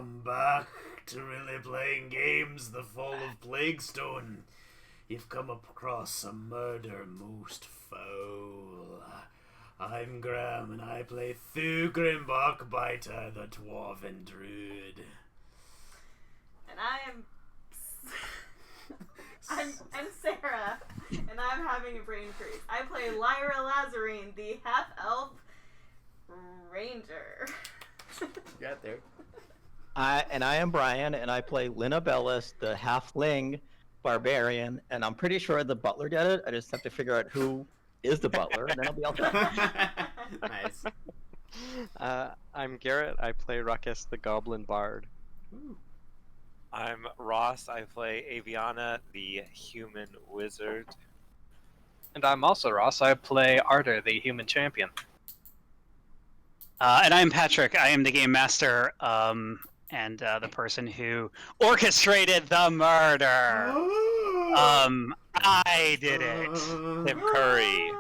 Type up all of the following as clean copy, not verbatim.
Welcome back to Really Playing Games, the Fall of Plaguestone. You've come across a murder most foul. I'm Graham, and I play Thugrin Bachbiter, the Dwarven Druid. And I'm Sarah, and I'm having a brain freeze. I play Lyra Lazarine, the half-elf ranger. Got there. I am Brian, and I play Lina Bellis, the halfling barbarian, and I'm pretty sure the butler did it. I just have to figure out who is the butler, and then I'll be all set. Nice. I'm Garrett. I play Ruckus, the goblin bard. Ooh. I'm Ross. I play Aviana, the human wizard. And I'm also Ross. I play Arter, the human champion. And I'm Patrick. I am the game master, and the person who orchestrated the murder. I did it. Tim Curry.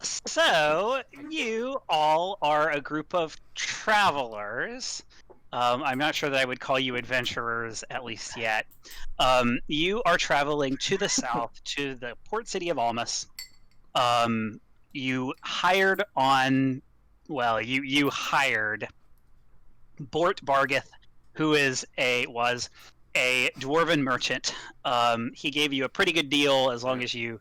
So, you all are a group of travelers. I'm not sure that I would call you adventurers, at least yet. You are traveling to the south, to the port city of Almas. You hired on... Well, you hired Bort Bargith, who was a dwarven merchant. He gave you a pretty good deal as long as you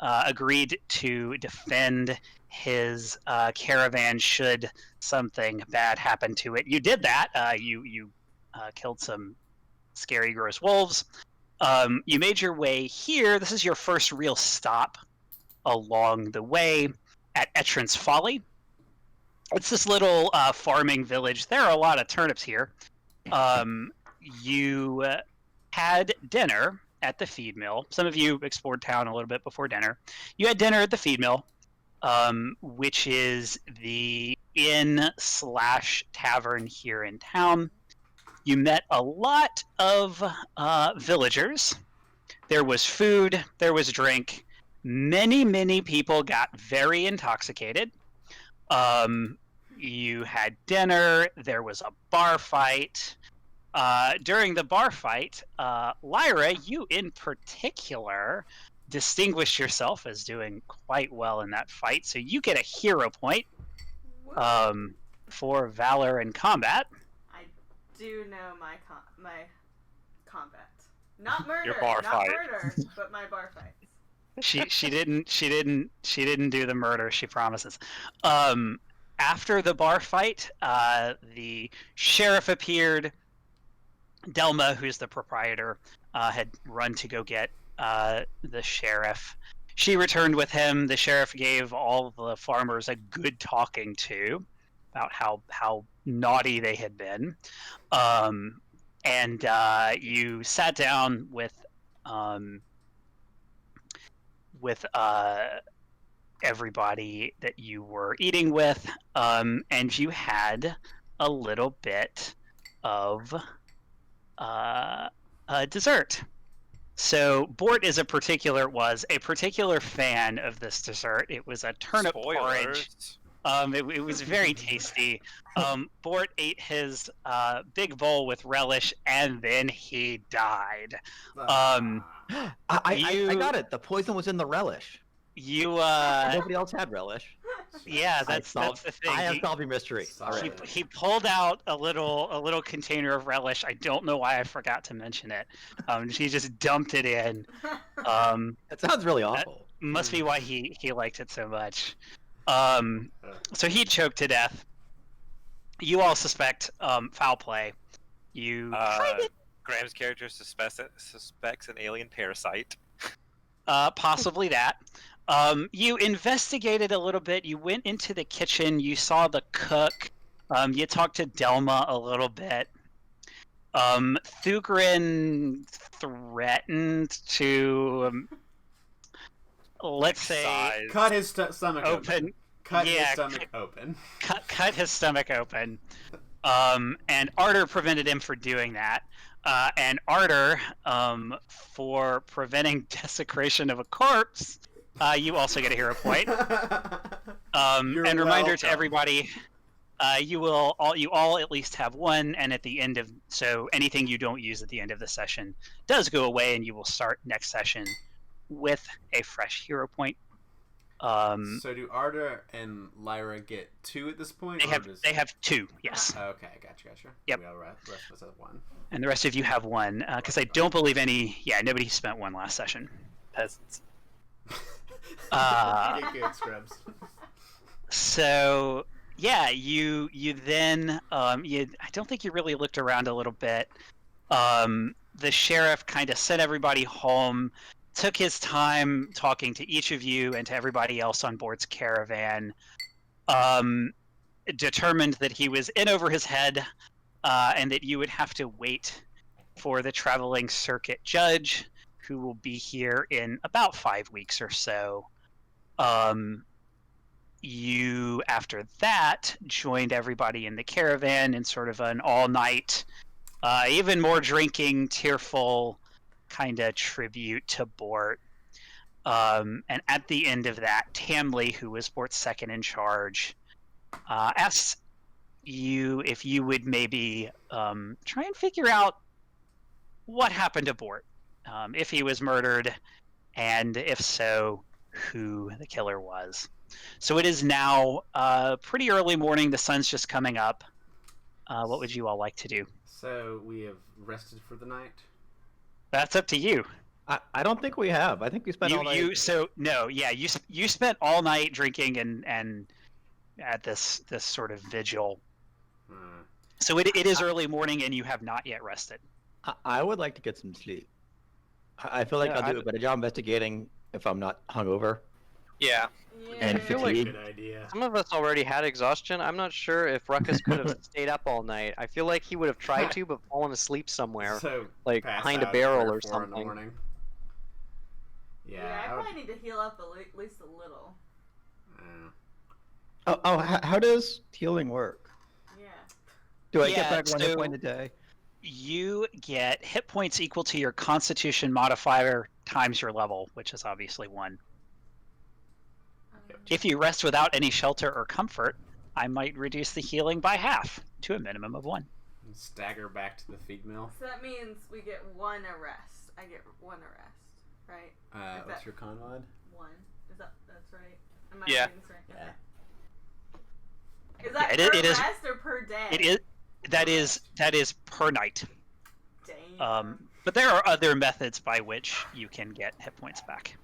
agreed to defend his caravan should something bad happen to it. You did that. You killed some scary, gross wolves. You made your way here. This is your first real stop along the way at Etrin's Folly. It's this little farming village. There are a lot of turnips here. You had dinner at the feed mill. Some of you explored town a little bit before dinner. You had dinner at the feed mill, which is the inn/tavern here in town. You met a lot of villagers. There was food. There was drink. Many people got very intoxicated. You had dinner. There was a bar fight. During the bar fight, Lyra, you in particular distinguished yourself as doing quite well in that fight, so you get a hero point for valor in combat. I do know my combat. Not murder, Your bar not fight. murder, but my bar fights. She didn't do the murder, she promises. After the bar fight, the sheriff appeared. Delma, who's the proprietor, had run to go get the sheriff. She returned with him. The sheriff gave all the farmers a good talking to about how naughty they had been. And you sat down with everybody that you were eating with, and you had a little bit of dessert. So Bort was a particular fan of this dessert. It was a turnip porridge. It was very tasty. Bort ate his big bowl with relish, and then he died. I got it. The poison was in the relish. Nobody else had relish. Yeah, that's the thing. I am solving mystery. He pulled out a little container of relish. I don't know why I forgot to mention it. He just dumped it in. That sounds really awful. Must be why he liked it so much. So he choked to death. You all suspect foul play. You Graham's character suspects an alien parasite. possibly that. You investigated a little bit. You went into the kitchen. You saw the cook. You talked to Delma a little bit. Thugrin threatened to, let's say, cut his stomach open. Cut his stomach open. Cut his stomach open. And Arter prevented him from doing that. And Arter, for preventing desecration of a corpse, you also get a hero point. And reminder to everybody, You all at least have one, and at the end of anything you don't use at the end of the session does go away, and you will start next session with a fresh hero point. So do Arda and Lyra get 2 at this point? They have 2. Yes. Okay, gotcha. Yep. We all rest of us have 1. And the rest of you have 1, because I don't believe nobody spent 1 last session. Peasants. Get good, scrubs. So yeah, you then I don't think you really looked around a little bit. The sheriff kind of sent everybody home, took his time talking to each of you and to everybody else on board's caravan. Determined that he was in over his head, and that you would have to wait for the traveling circuit judge, who will be here in about 5 weeks or so. You, after that, joined everybody in the caravan in sort of an all-night, even more drinking, tearful kind of tribute to Bort. And at the end of that, Tamley, who was Bort's second in charge, asks you if you would maybe try and figure out what happened to Bort, if he was murdered, and if so, who the killer was. So it is now pretty early morning. The sun's just coming up. What would you all like to do? So we have rested for the night? That's up to you. I don't think we have. I think we spent all night. You spent all night drinking and at this sort of vigil. So it is early morning and you have not yet rested. I would like to get some sleep. I feel like I'll do a better job investigating if I'm not hungover. Yeah. And I feel like fatigue. Good idea. some of us already had exhaustion. I'm not sure if Ruckus could have stayed up all night. I feel like he would have tried to, but fallen asleep somewhere, So like pass behind a out barrel 3 or 4 in the something. morning. Yeah, I I would- probably need to heal up at least a little. How does healing work? Yeah. Do I Yeah, get back 1 hit so- point a day? You get hit points equal to your Constitution modifier times your level, which is obviously 1. If you rest without any shelter or comfort, I might reduce the healing by half to a minimum of 1. Stagger back to the feed mill. So that means we get 1 arrest. I get 1 arrest, right? What's your con mod? 1. That's right? Am I Yeah. reading this right? Yeah. Is that Yeah, per it is- rest or per day? It is that is per night. Damn. But there are other methods by which you can get hit points back.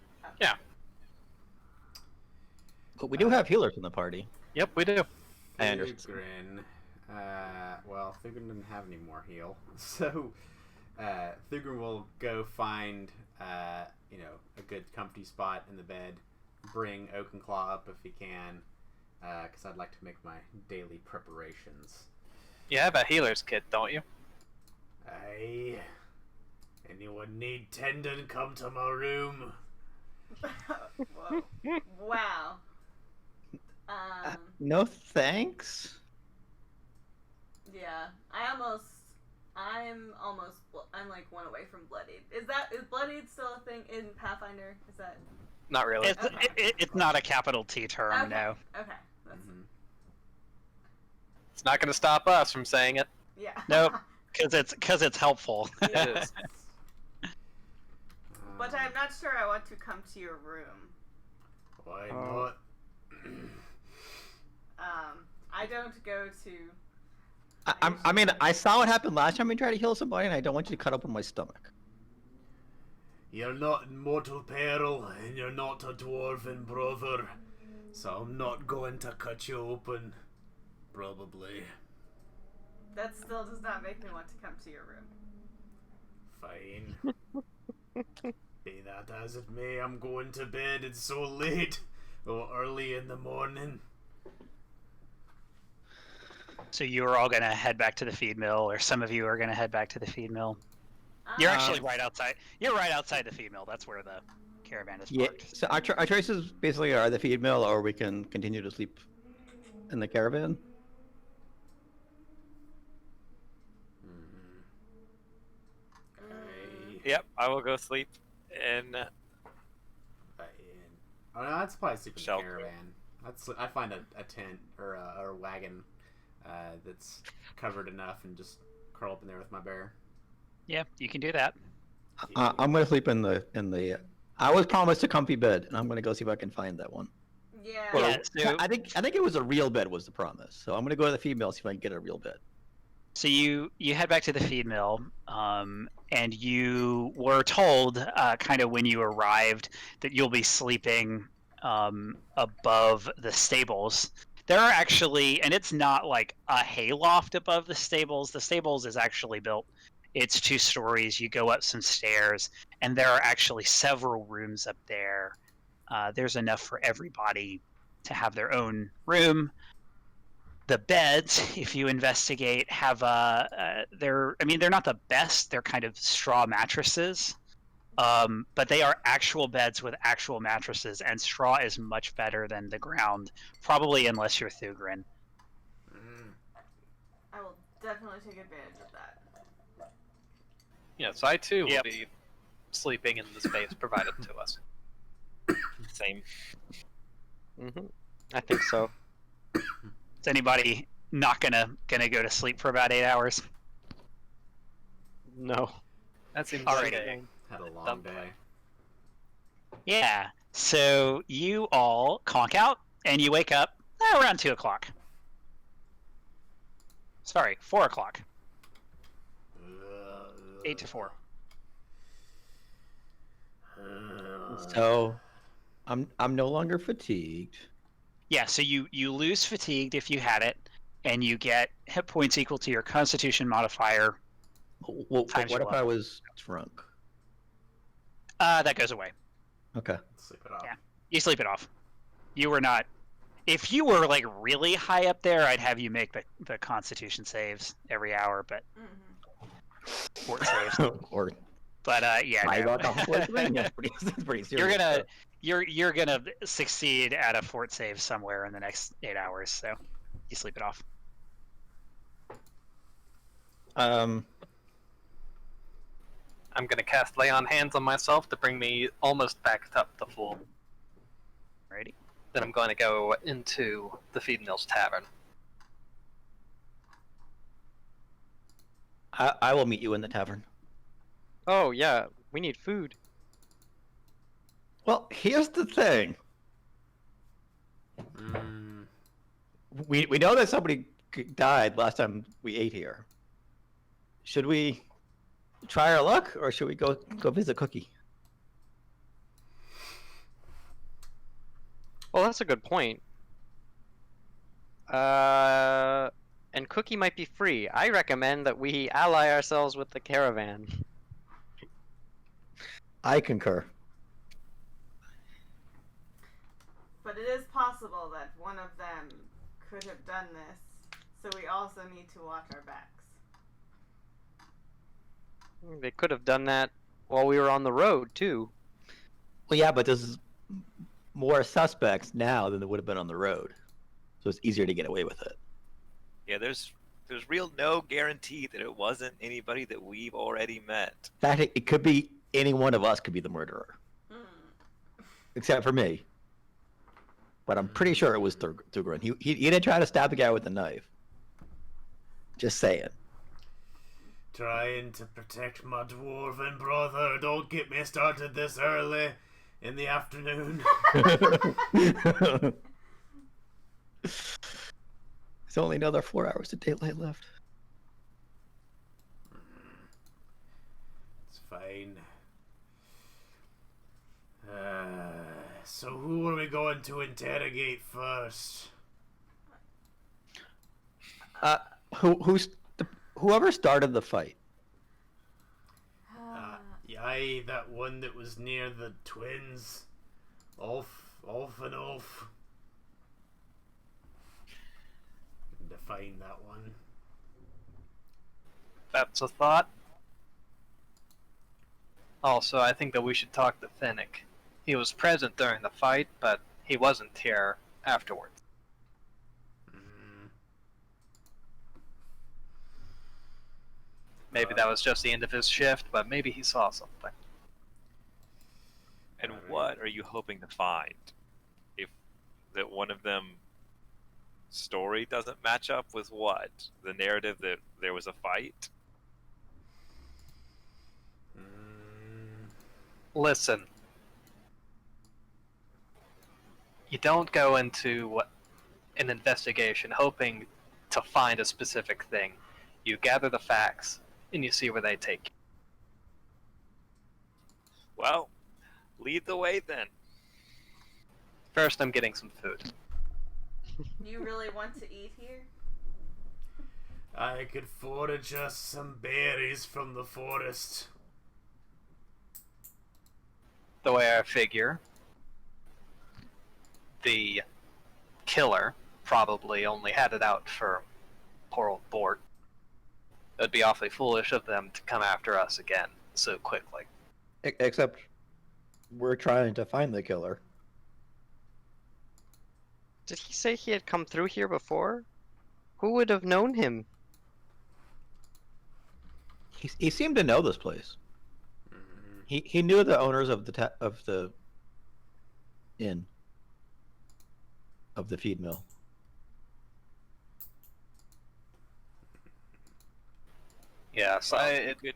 But we do have healers in the party. Yep, we do. I understand. Thugrin. Well, Thugrin didn't have any more heal, so Thugrin will go find a good comfy spot in the bed. Bring Oakenclaw up if he can, because I'd like to make my daily preparations. You have a healer's kit, don't you? Aye. Anyone need tendon? Come to my room. Whoa. Wow. No thanks. Yeah. I'm like 1 away from Bloodied. Is Bloodied still a thing in Pathfinder? Is that Not really. It's not a capital T term, okay? no. Okay. That's It's not going to stop us from saying it. yeah. Nope, because it's helpful. Yeah. It is. But I'm not sure I want to come to your room. Why not? I don't go to. I mean, I saw what happened last time we tried to heal somebody, and I don't want you to cut open my stomach. You're not in mortal peril, and you're not a dwarven brother, so I'm not going to cut you open. Probably. That still does not make me want to come to your room. Fine. Be that as it may, I'm going to bed. It's so late. Or early in the morning. So you're all gonna head back to the feed mill, or some of you are gonna head back to the feed mill. You're actually right outside. You're right outside the feed mill. That's where the caravan is Yeah. parked. So our choices basically are the feed mill, or we can continue to sleep in the caravan. Yep, I will go sleep in. Oh no, I'd probably sleep in the Shelter. caravan. I'd find a tent or a wagon that's covered enough and just curl up in there with my bear. Yeah, you can do that. I'm gonna sleep in the. I was promised a comfy bed, and I'm gonna go see if I can find that one. Yeah. Or- Yeah, so- I think it was a real bed was the promise. So I'm gonna go to the female see if I can get a real bed. So you head back to the feed mill, and you were told kind of when you arrived that you'll be sleeping above the stables. There are actually, and it's not like a hayloft above the stables. The stables is actually built. It's 2 stories. You go up some stairs, and there are actually several rooms up there. There's enough for everybody to have their own room. The beds, if you investigate, have they're not the best. They're kind of straw mattresses, but they are actual beds with actual mattresses, and straw is much better than the ground, probably unless you're Thugrin. I will definitely take advantage of that. Yes, I too will Yep. be sleeping in the space provided to us. Same. I think so. Is anybody not gonna go to sleep for about 8 hours? No. That seems Alrighty. okay. Had a long day. Yeah. So you all conk out, and you wake up around 2 o'clock. Sorry, 4 o'clock. 8 to 4. So I'm no longer fatigued. Yeah, so you lose fatigued if you had it, and you get hit points equal to your Constitution modifier. Well, Times what your if I level. was drunk? That goes away. Okay. Sleep it off. Yeah. You sleep it off. You were not. If you were like really high up there, I'd have you make the Constitution saves every hour, but fort saves. Or Yeah, I no. got off the thing. That's pretty serious. You're gonna succeed at a fort save somewhere in the next 8 hours, so you sleep it off. I'm gonna cast Lay on Hands on myself to bring me almost back up to full. Alrighty. Then I'm going to go into the Feed Mills Tavern. I will meet you in the tavern. Oh yeah, we need food. Well, here's the thing. We know that somebody died last time we ate here. Should we try our luck, or should we go visit Cookie? Well, that's a good point. And Cookie might be free. I recommend that we ally ourselves with the caravan. I concur. But it is possible that one of them could have done this, so we also need to watch our backs. They could have done that while we were on the road, too. Well, yeah, but there's more suspects now than there would have been on the road, so it's easier to get away with it. Yeah, there's real no guarantee that it wasn't anybody that we've already met. In fact, it could be any one of us could be the murderer, except for me. But I'm pretty sure it was Thugrin. He didn't try to stab the guy with a knife. Just saying. Trying to protect my dwarven brother. Don't get me started this early in the afternoon. There's only another 4 hours of daylight left. It's fine. So who are we going to interrogate first? Whoever started the fight. Aye, that one that was near the twins. Ulf and Ulf. Define that one. That's a thought. Also, I think that we should talk to Finnick. He was present during the fight, but he wasn't here afterwards. Maybe that was just the end of his shift, but maybe he saw something. And what are you hoping to find? If that one of them story doesn't match up with what? The narrative that there was a fight? Listen. You don't go into an investigation hoping to find a specific thing. You gather the facts, and you see where they take you. Well, lead the way then. First, I'm getting some food. You really want to eat here? I could forage us some berries from the forest. The way I figure, the killer probably only had it out for poor old Bort. It would be awfully foolish of them to come after us again so quickly. Except we're trying to find the killer. Did he say he had come through here before? Who would have known him? He seemed to know this place. He knew the owners of the inn, of the feed mill. Yes, You could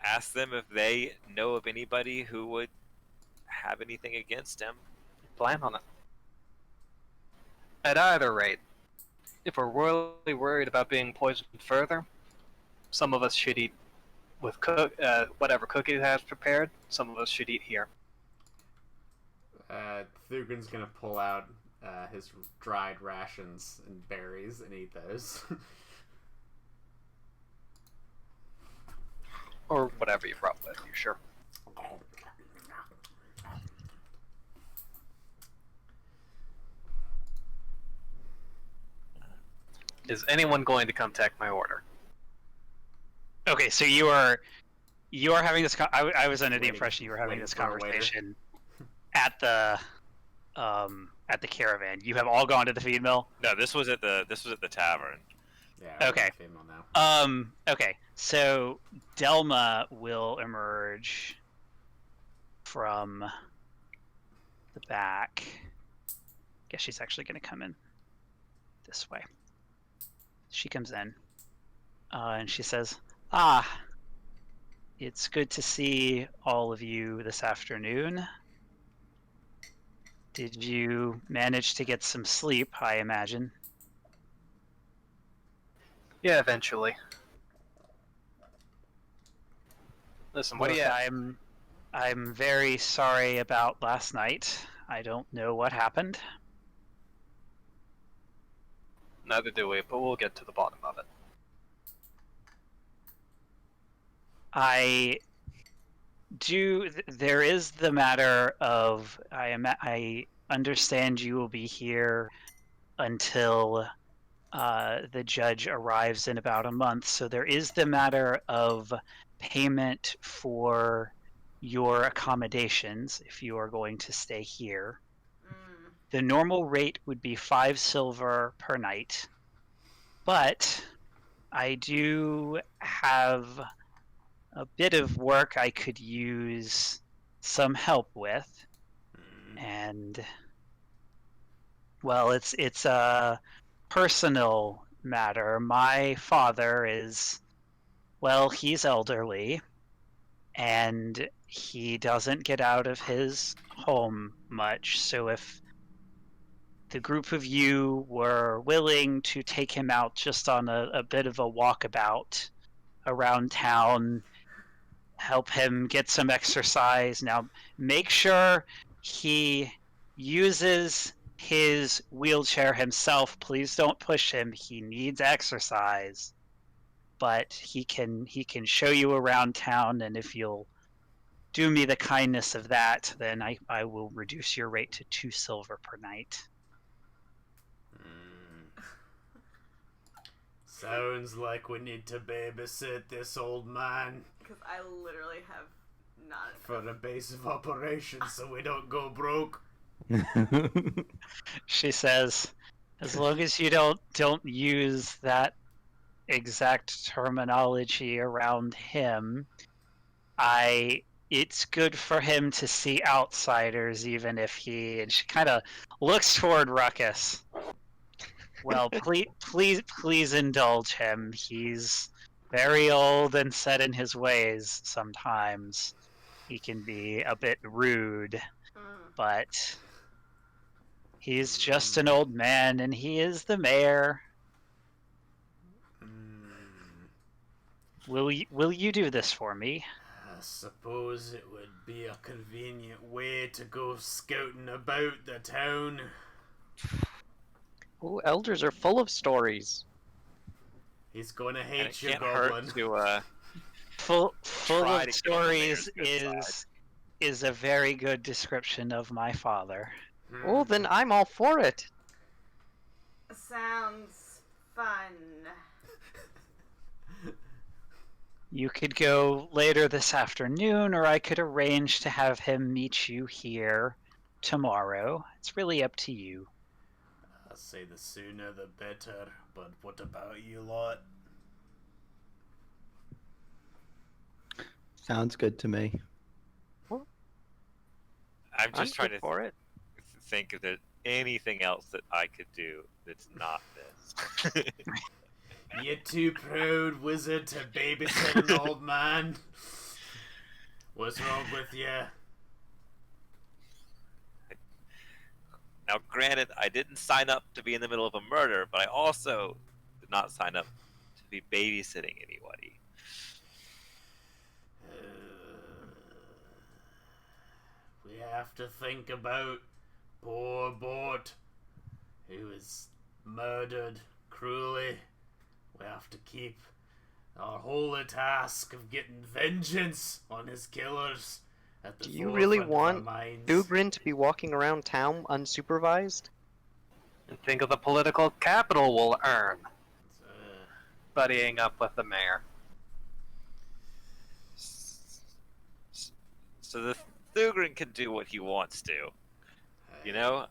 ask them if they know of anybody who would have anything against him. plan on it. At either rate, if we're really worried about being poisoned further, some of us should eat with whatever cookie has prepared. Some of us should eat here. Thugrin's gonna pull out his dried rations and berries and eat those. Or whatever you brought with you, sure. Is anyone going to come take my order? Okay, so you are having this. I was under the Waiting- impression you were having waiting this for a waiter. conversation at the caravan. You have all gone to the feed mill. No, this was at the tavern. Yeah. Okay. Female now. Okay, so Delma will emerge from the back. Guess she's actually going to come in this way. She comes in, and she says, "Ah, it's good to see all of you this afternoon. Did you manage to get some sleep, I imagine?" Yeah, eventually. Listen, what do Look, you... I'm very sorry about last night. I don't know what happened. Neither do we, but we'll get to the bottom of it. There is the matter of I understand you will be here until the judge arrives in about a month. So there is the matter of payment for your accommodations if you are going to stay here. The normal rate would be 5 silver per night, but I do have a bit of work I could use some help with, and well, it's a personal matter. My father is, well, he's elderly, and he doesn't get out of his home much, so if the group of you were willing to take him out just on a bit of a walkabout around town, help him get some exercise. Now, make sure he uses his wheelchair himself. Please don't push him. He needs exercise. But he can show you around town, and if you'll do me the kindness of that, then I will reduce your rate to 2 silver per night. Sounds like we need to babysit this old man Because I literally have not. for a base of operations so we don't go broke. She says, as long as you don't use that exact terminology around him, it's good for him to see outsiders, even if and she kind of looks toward Ruckus. Well, please indulge him. He's very old and set in his ways sometimes. He can be a bit rude, but he's just an old man and he is the mayor. Will you do this for me? I suppose it would be a convenient way to go scouting about the town. Ooh, elders are full of stories. He's gonna And hate it you, can't goblin. hurt to Full Try of to get on the stories mayor's good side. is a very good description of my father. Oh, then I'm all for it. Sounds fun. You could go later this afternoon, or I could arrange to have him meet you here tomorrow. It's really up to you. I say the sooner the better, but what about you lot? Sounds good to me. I'm just trying good to for it. think if there's anything else that I could do that's not this. You too proud, wizard, to babysit an old man? What's wrong with you? Now, granted, I didn't sign up to be in the middle of a murder, but I also did not sign up to be babysitting anybody. We have to think about poor Bort, who was murdered cruelly. We have to keep our holy task of getting vengeance on his killers at the Do you really forefront of our want minds. Thugrin to be walking around town unsupervised? And think of the political capital we'll earn Uh, buddying up with the mayor. So the Thugrin can do what he wants to. You know,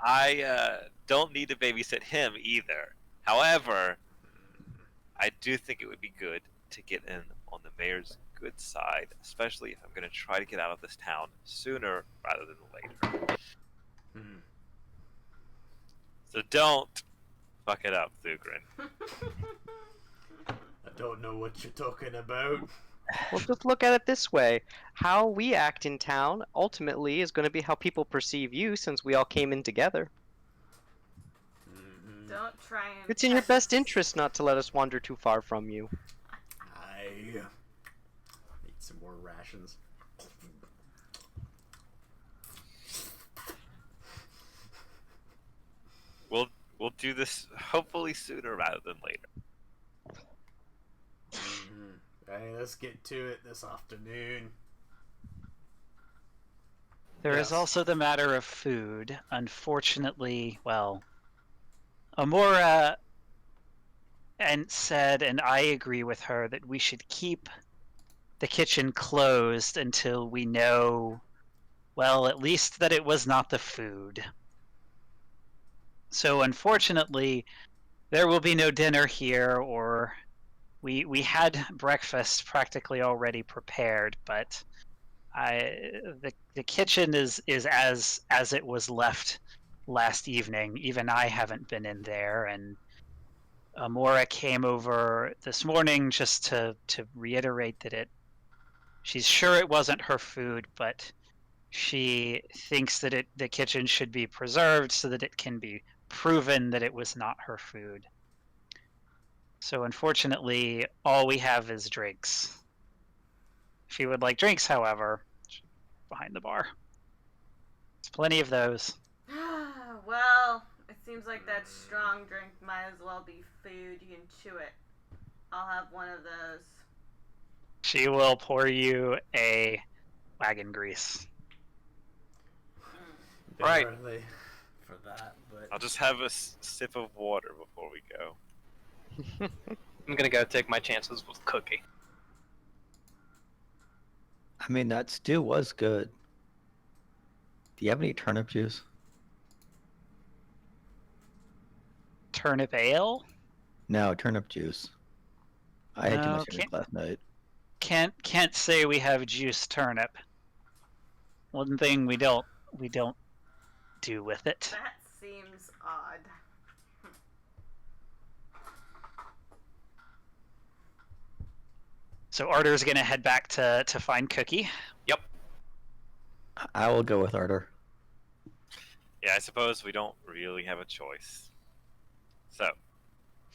I don't need to babysit him either. However, I do think it would be good to get in on the mayor's good side, especially if I'm going to try to get out of this town sooner rather than later. So don't fuck it up, Thugrin. I don't know what you're talking about. Well, just look at it this way. How we act in town ultimately is going to be how people perceive you since we all came in together. Don't try and. It's in your best interest not to let us wander too far from you. I Eat some more rations. We'll do this hopefully sooner rather than later. Hey, let's get to it this afternoon. There is Yes. also the matter of food. Unfortunately, well, Amora and said, and I agree with her, that we should keep the kitchen closed until we know, well, at least that it was not the food. So unfortunately, there will be no dinner here, or we had breakfast practically already prepared, but the kitchen is as it was left last evening. Even I haven't been in there, and Amora came over this morning just to reiterate that she's sure it wasn't her food, but she thinks that the kitchen should be preserved so that it can be proven that it was not her food. So unfortunately, all we have is drinks. If you would like drinks, however, behind the bar. There's plenty of those. Well, it seems like that strong drink might as well be food. You can chew it. I'll have one of those. She will pour you a wagon grease. Right. Early for that, but I'll just have a sip of water before we go. I'm gonna go take my chances with Cookie. I mean, that stew was good. Do you have any turnip juice? Turnip ale? No, turnip juice. I had too much Okay. turnip last night. Can't say we have juice turnip. One thing we don't do with it. That seems odd. So Arter's gonna head back to find Cookie. I will go with Arter. Yeah, I suppose we don't really have a choice. So,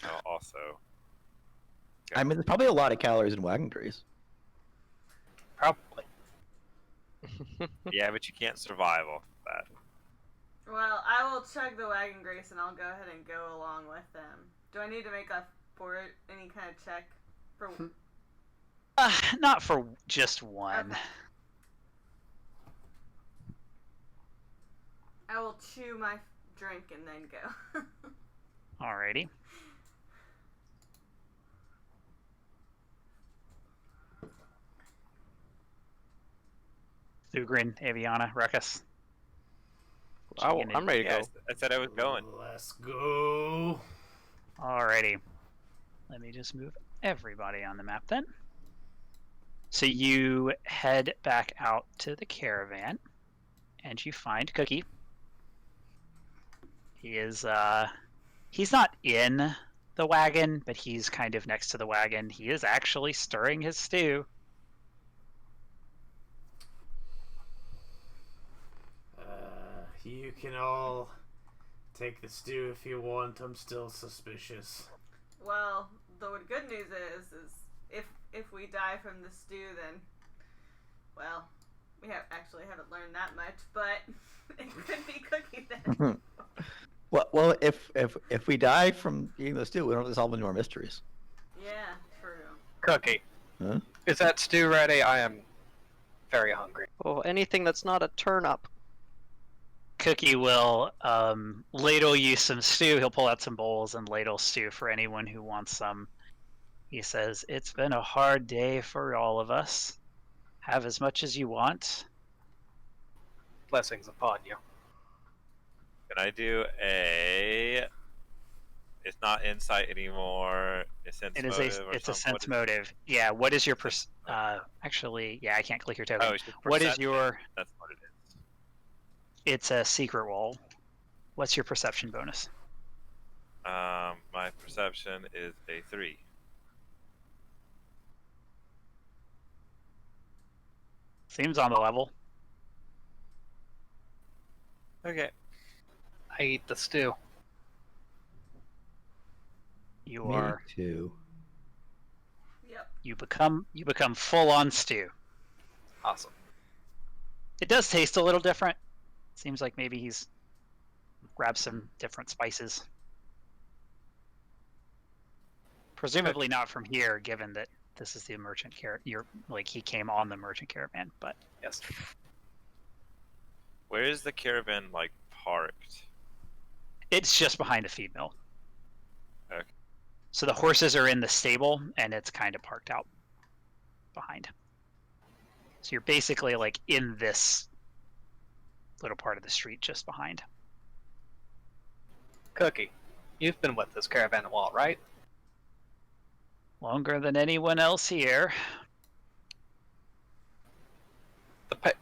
I'll also. I mean, there's probably a lot of calories in wagon grease. Probably. Yeah, but you can't survive off that. Well, I will chug the wagon grease and I'll go ahead and go along with them. Do I need to make any kind of check for? Not for just one. Okay. I will chew my drink and then go. Alrighty. Thugrin, Aviana, Ruckus. I'm ready to Yeah, go. I said I was going. Let's go. Alrighty. Let me just move everybody on the map then. So you head back out to the caravan, and you find Cookie. He is, he's not in the wagon, but he's kind of next to the wagon. He is actually stirring his stew. You can all take the stew if you want. I'm still suspicious. Well, the good news is if we die from the stew, then, well, we haven't learned that much, but it could be Cookie then. Well, if we die from eating the stew, we don't have to solve any more mysteries. Yeah, true. Cookie. Huh? Is that stew ready? I am very hungry. Oh, anything that's not a turnip. Cookie will ladle you some stew. He'll pull out some bowls and ladle stew for anyone who wants some. He says, "It's been a hard day for all of us. Have as much as you want." Blessings upon you. Can I do a? It's not insight anymore. It's sense It is motive or it's a something. sense motive. Yeah. What is your actually? Yeah, I can't click your token. Oh, it's just What is perception. your? That's what it is. It's a secret roll. What's your perception bonus? My perception is a 3. Seems on the level. Okay. I eat the stew. You Me are. too. Yep. You become full on stew. Awesome. It does taste a little different. Seems like maybe he's grabbed some different spices. Presumably not from here, given that this is the merchant caravan. He came on the merchant caravan, but Yes. Where is the caravan parked? it's just behind a feed mill. Okay. So the horses are in the stable, and it's kind of parked out behind. So you're basically in this little part of the street just behind. Cookie, you've been with this caravan a while, right? Longer than anyone else here.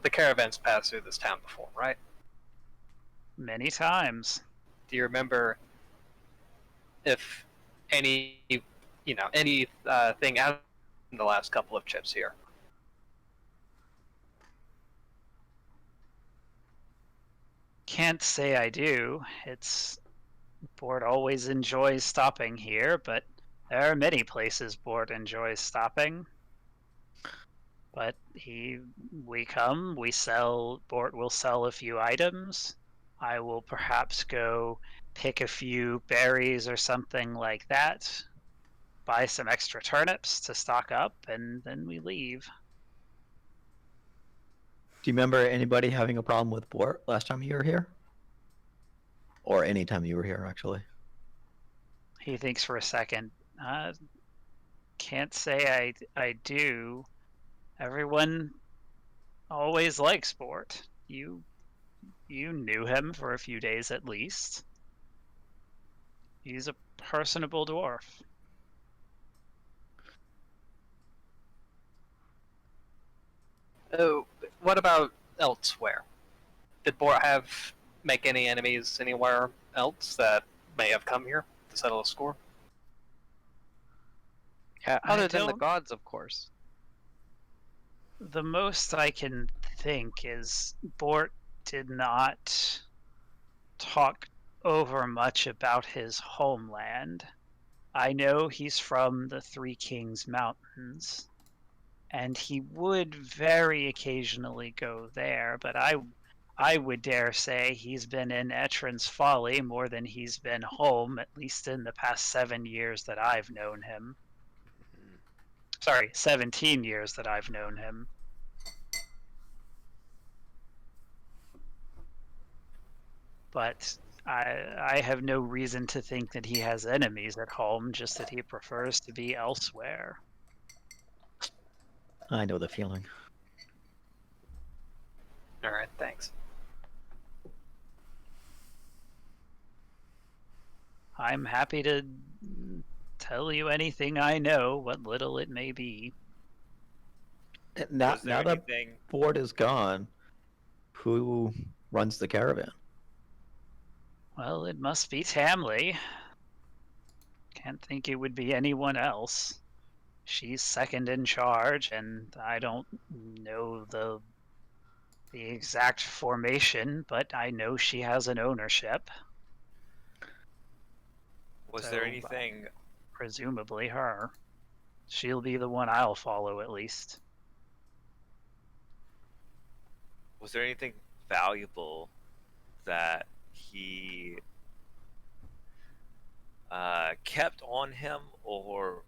The caravans passed through this town before, right? Many times. Do you remember if anything out in the last couple of trips here? Can't say I do. Bort always enjoys stopping here, but there are many places Bort enjoys stopping. But we come, we sell. Bort will sell a few items. I will perhaps go pick a few berries or something like that. Buy some extra turnips to stock up, and then we leave. Do you remember anybody having a problem with Bort last time you were here? Or any time you were here, actually? He thinks for a second. Can't say I do. Everyone always likes Bort. You knew him for a few days at least. He's a personable dwarf. Oh, what about elsewhere? Did Bort make any enemies anywhere else that may have come here to settle a score? Yeah, other than the don't- gods, of course. The most I can think is Bort did not talk over much about his homeland. I know he's from the Three Kings Mountains, and he would very occasionally go there, but I would dare say he's been in Etrin's Folly more than he's been home, at least in the past 7 years that I've known him. Sorry, 17 years that I've known him. But I have no reason to think that he has enemies at home, just that he prefers to be elsewhere. I know the feeling. All right, thanks. I'm happy to tell you anything I know, what little it may be. Now Was there that anything? Ford is gone, who runs the caravan? Well, it must be Tamley. Can't think it would be anyone else. She's second in charge, and I don't know the exact formation, but I know she has an ownership. Was So, there anything? Presumably her. She'll be the one I'll follow, at least. Was there anything valuable that he kept on him or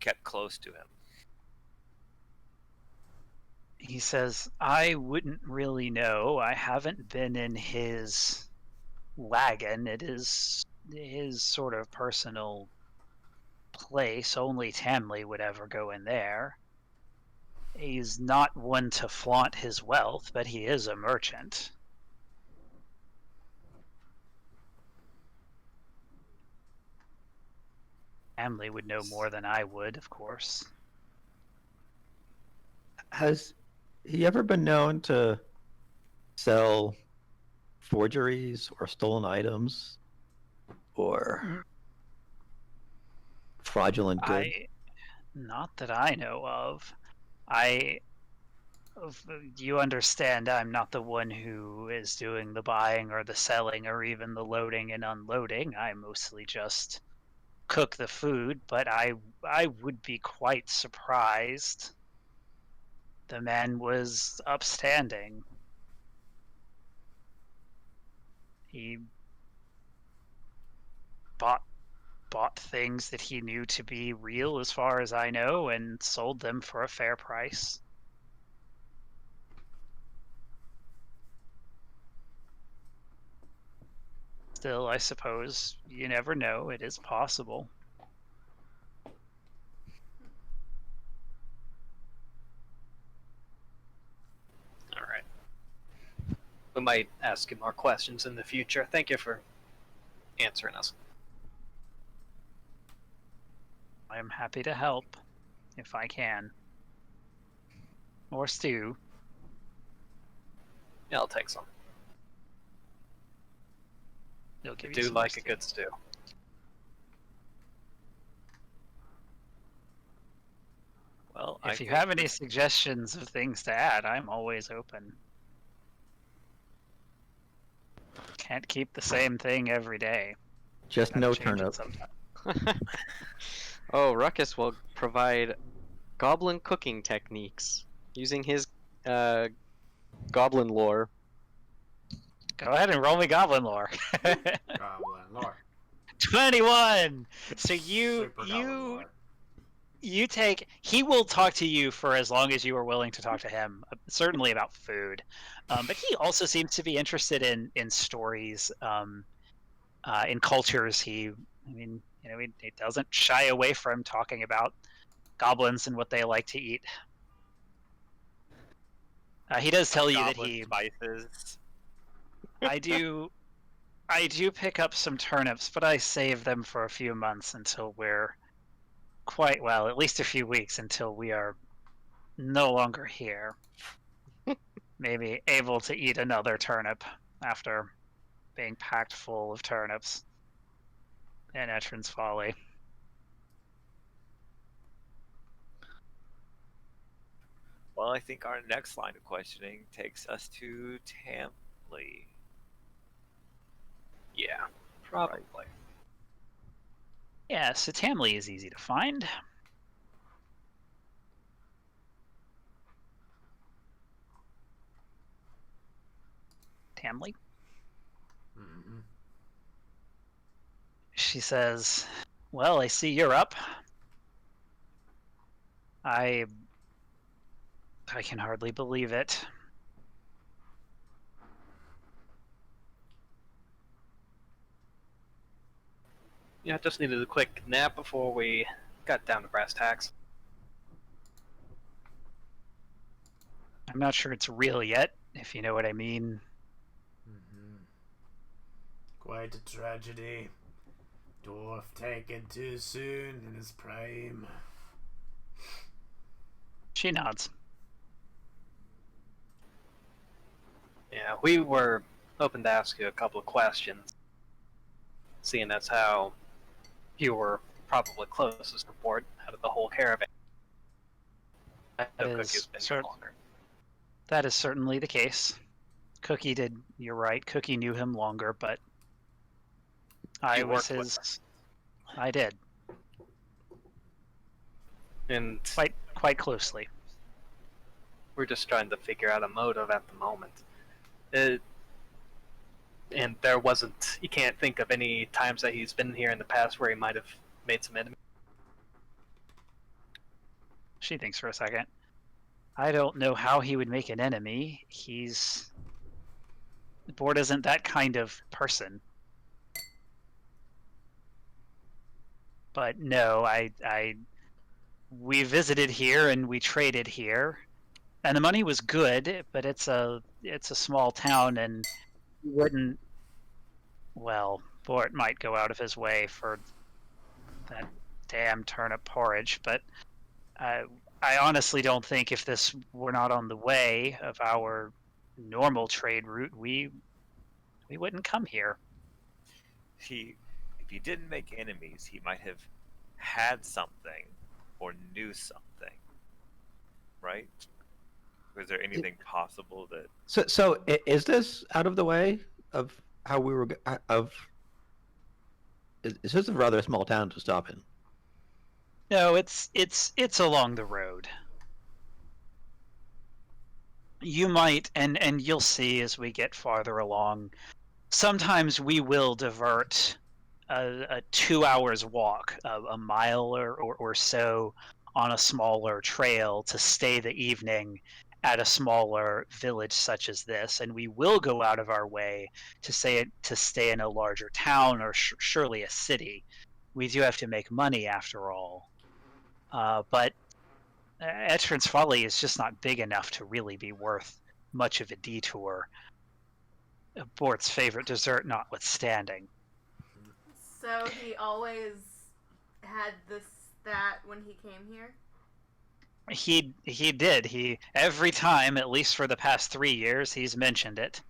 kept close to him? He says, I wouldn't really know. I haven't been in his wagon. It is his sort of personal place. Only Tamley would ever go in there. He's not one to flaunt his wealth, but he is a merchant. Tamley would know more than I would, of course. Has he ever been known to sell forgeries or stolen items or fraudulent goods? Not that I know of. You understand I'm not the one who is doing the buying or the selling or even the loading and unloading. I mostly just cook the food, but I would be quite surprised. The man was upstanding. He bought things that he knew to be real as far as I know and sold them for a fair price. Still, I suppose you never know. It is possible. All right. We might ask you more questions in the future. Thank you for answering us. I am happy to help if I can. Or stew. Yeah, I'll take some. They'll I give you do some like stew. a good stew. Well, If you have any suggestions of things to add, I'm always open. Can't keep the same thing every day. Just Gotta no change it turnip. sometime. Oh, Ruckus will provide goblin cooking techniques using his goblin lore. Go ahead and roll me goblin lore. Goblin lore. 21. So Super goblin lore. you take. He will talk to you for as long as you are willing to talk to him. Certainly about food, but he also seems to be interested in stories, in cultures. He doesn't shy away from talking about goblins and what they like to eat. He does tell you that goblin spices. I do pick up some turnips, but I save them for a few months until we're at least a few weeks until we are no longer here. Maybe able to eat another turnip after being packed full of turnips in Etrin's Folly. Well, I think our next line of questioning takes us to Tamley. Yeah, probably. Yeah, so Tamley is easy to find. Tamley. Mm-hmm. She says, "Well, I see you're up. I can hardly believe it. Yeah, just needed a quick nap before we got down to brass tacks. I'm not sure it's real yet, if you know what I mean." Mm-hmm. Quite a tragedy. Dwarf taken too soon in his prime. She nods. Yeah, we were hoping to ask you a couple of questions, seeing as how you were probably closest to Bort out of the whole caravan. I know Cookie's been here longer. That is certainly the case. Cookie did. You're right. Cookie knew him longer, but I You was worked with his. I did And quite closely. we're just trying to figure out a motive at the moment. And there wasn't. You can't think of any times that he's been here in the past where he might have made some enemies. She thinks for a second. I don't know how he would make an enemy. Bort isn't that kind of person. But no, we visited here and we traded here, and the money was good, but it's a small town, and you wouldn't. Well, Bort might go out of his way for that damn turnip porridge, but I honestly don't think if this were not on the way of our normal trade route, we wouldn't come here. If he didn't make enemies, he might have had something or knew something, right? Was there anything possible that? So is this out of the way of how we were Is this a rather small town to stop in? No, it's along the road. You might, and you'll see as we get farther along, sometimes we will divert a 2 hours walk, a mile or so on a smaller trail to stay the evening at a smaller village such as this, and we will go out of our way to stay in a larger town or surely a city. We do have to make money after all, but Etchrin's Folly is just not big enough to really be worth much of a detour. Bort's favorite dessert notwithstanding. So he always had that when he came here? He did. Every time, at least for the past 3 years, he's mentioned it.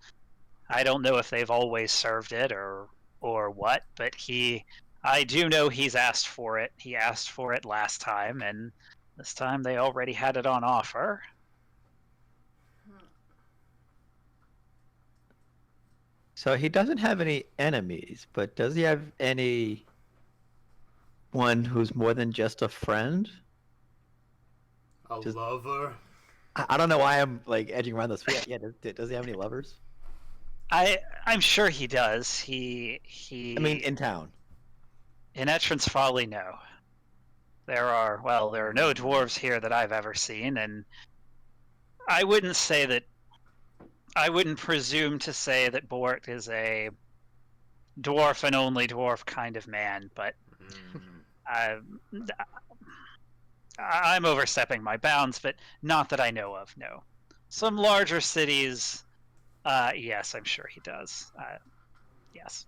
I don't know if they've always served it or what, but I do know he's asked for it. He asked for it last time, and this time they already had it on offer. So he doesn't have any enemies, but does he have anyone who's more than just a friend? A lover? I don't know why I'm like edging around this. Yeah, does he have any lovers? I'm sure he does. I mean, in town. In Etchrin's Folly, no. There are no dwarves here that I've ever seen, and I wouldn't presume to say that Bort is a dwarf and only dwarf kind of man, but I'm overstepping my bounds, but not that I know of, no. Some larger cities, yes, I'm sure he does. Yes.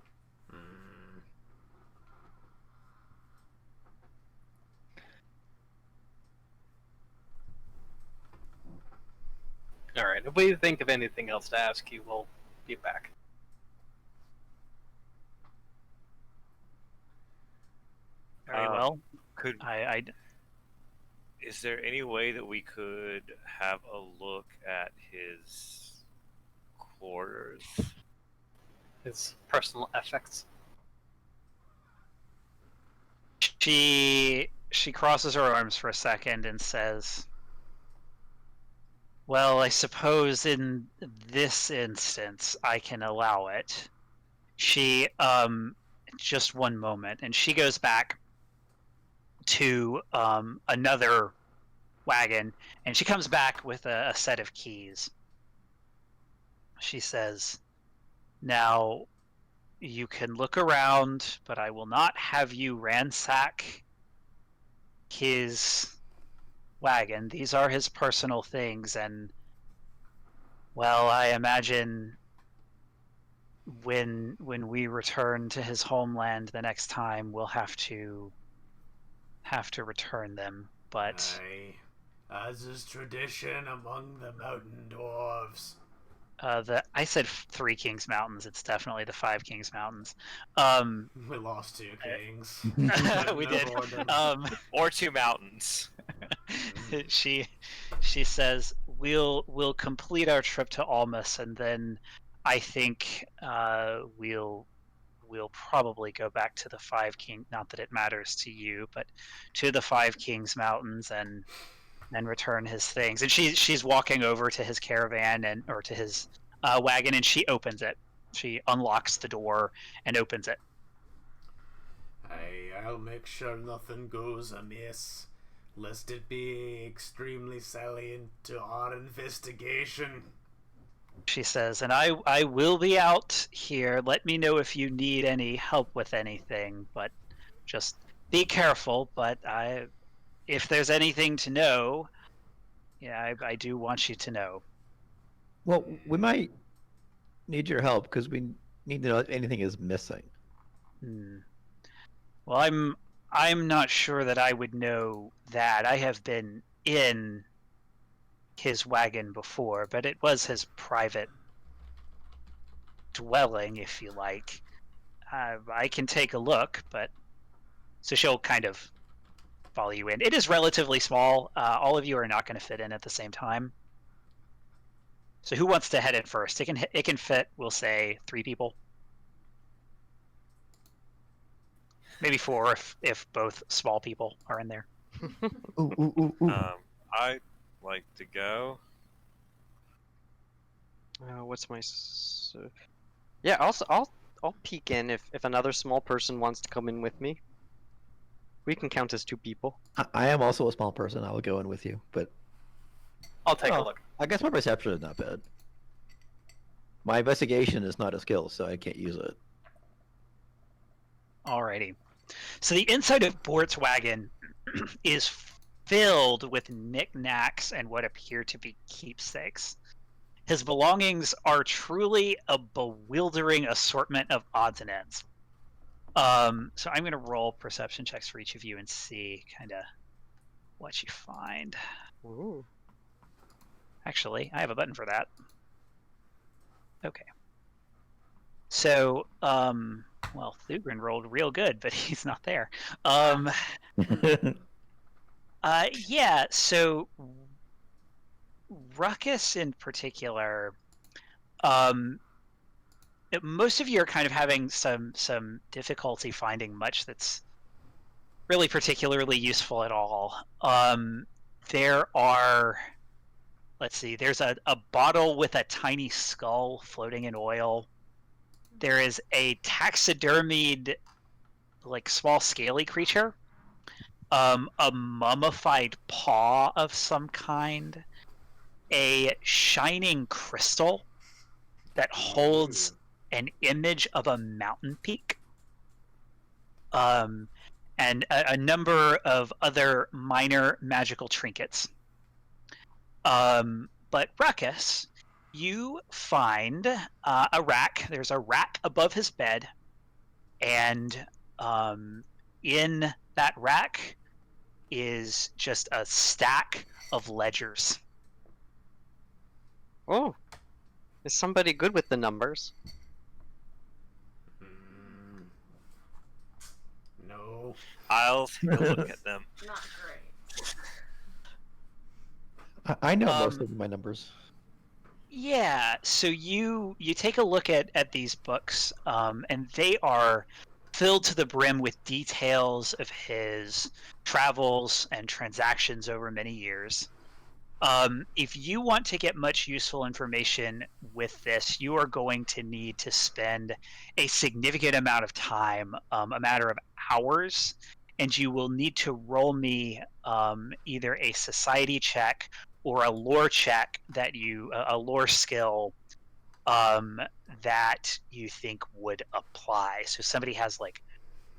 All right. If we think of anything else to ask you, we'll be back. Very well. Could I is there any way that we could have a look at his quarters? His personal effects. She crosses her arms for a second and says, "Well, I suppose in this instance I can allow it." She just one moment, and she goes back to another wagon, and she comes back with a set of keys. She says, "Now you can look around, but I will not have you ransack his wagon. These are his personal things, and, well, I imagine when we return to his homeland the next time, we'll have to return them. But Aye, as is tradition among the mountain dwarves. I said 3 Kings Mountains. It's definitely the 5 Kings Mountains. We lost 2 kings. We did. Or 2 mountains. She says, we'll complete our trip to Almus, and then I think we'll probably go back to the 5 King. Not that it matters to you, but to the 5 Kings Mountains and return his things. And she's walking over to his caravan or to his wagon, and she opens it. She unlocks the door and opens it. I'll make sure nothing goes amiss, lest it be extremely salient to our investigation. She says, "And I will be out here. Let me know if you need any help with anything, but just be careful. But if there's anything to know, yeah, I do want you to know." Well, we might need your help because we need to know if anything is missing. Well, I'm not sure that I would know that. I have been in his wagon before, but it was his private dwelling, if you like. I can take a look, but so she'll kind of follow you in. It is relatively small. All of you are not going to fit in at the same time. So who wants to head in first? It can fit, we'll say, 3 people. Maybe 4 if both small people are in there. Ooh. I'd like to go. What's my? Yeah, I'll peek in if another small person wants to come in with me. We can count as 2 people. I am also a small person. I will go in with you, but I'll take a look. I guess my perception is not bad. My investigation is not a skill, so I can't use it. Alrighty. So the inside of Bort's wagon is filled with knickknacks and what appear to be keepsakes. His belongings are truly a bewildering assortment of odds and ends. So I'm going to roll perception checks for each of you and see kind of what you find. Ooh. Actually, I have a button for that. Okay. So, well, Thugrin rolled real good, but he's not there. Yeah, so Ruckus in particular, most of you are kind of having some difficulty finding much that's really particularly useful at all. There are, let's see, there's a bottle with a tiny skull floating in oil. There is a taxidermied, like, small scaly creature. A mummified paw of some kind. A shining crystal that holds an image of a mountain peak. And a number of other minor magical trinkets. But Ruckus, you find a rack. There's a rack above his bed, and in that rack is just a stack of ledgers. Oh, is somebody good with the numbers? No. I'll take a look at them. Not great. I know most of my numbers. Yeah, so you take a look at these books, and they are filled to the brim with details of his travels and transactions over many years. If you want to get much useful information with this, you are going to need to spend a significant amount of time, a matter of hours, and you will need to roll me either a society check or a lore check a lore skill that you think would apply. So somebody has like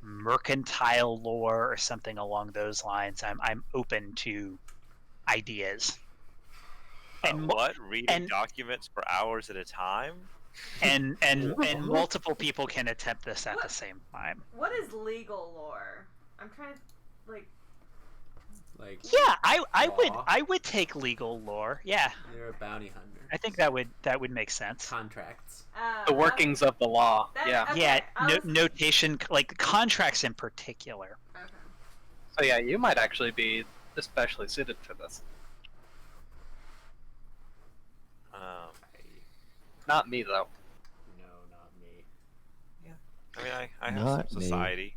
mercantile lore or something along those lines. I'm open to ideas. And what? Reading documents for hours at a time? And multiple people can attempt this at the same time. What is legal lore? I'm trying to Like Yeah, I law. would take legal lore. Yeah, You're a bounty hunter. I think that would make sense. Contracts. The workings of the law. Yeah. Okay, Yeah, I was- notation, like contracts in particular. Okay. So yeah, you might actually be especially suited for this. Not me though. No, not me. I mean, I have Not some me. society.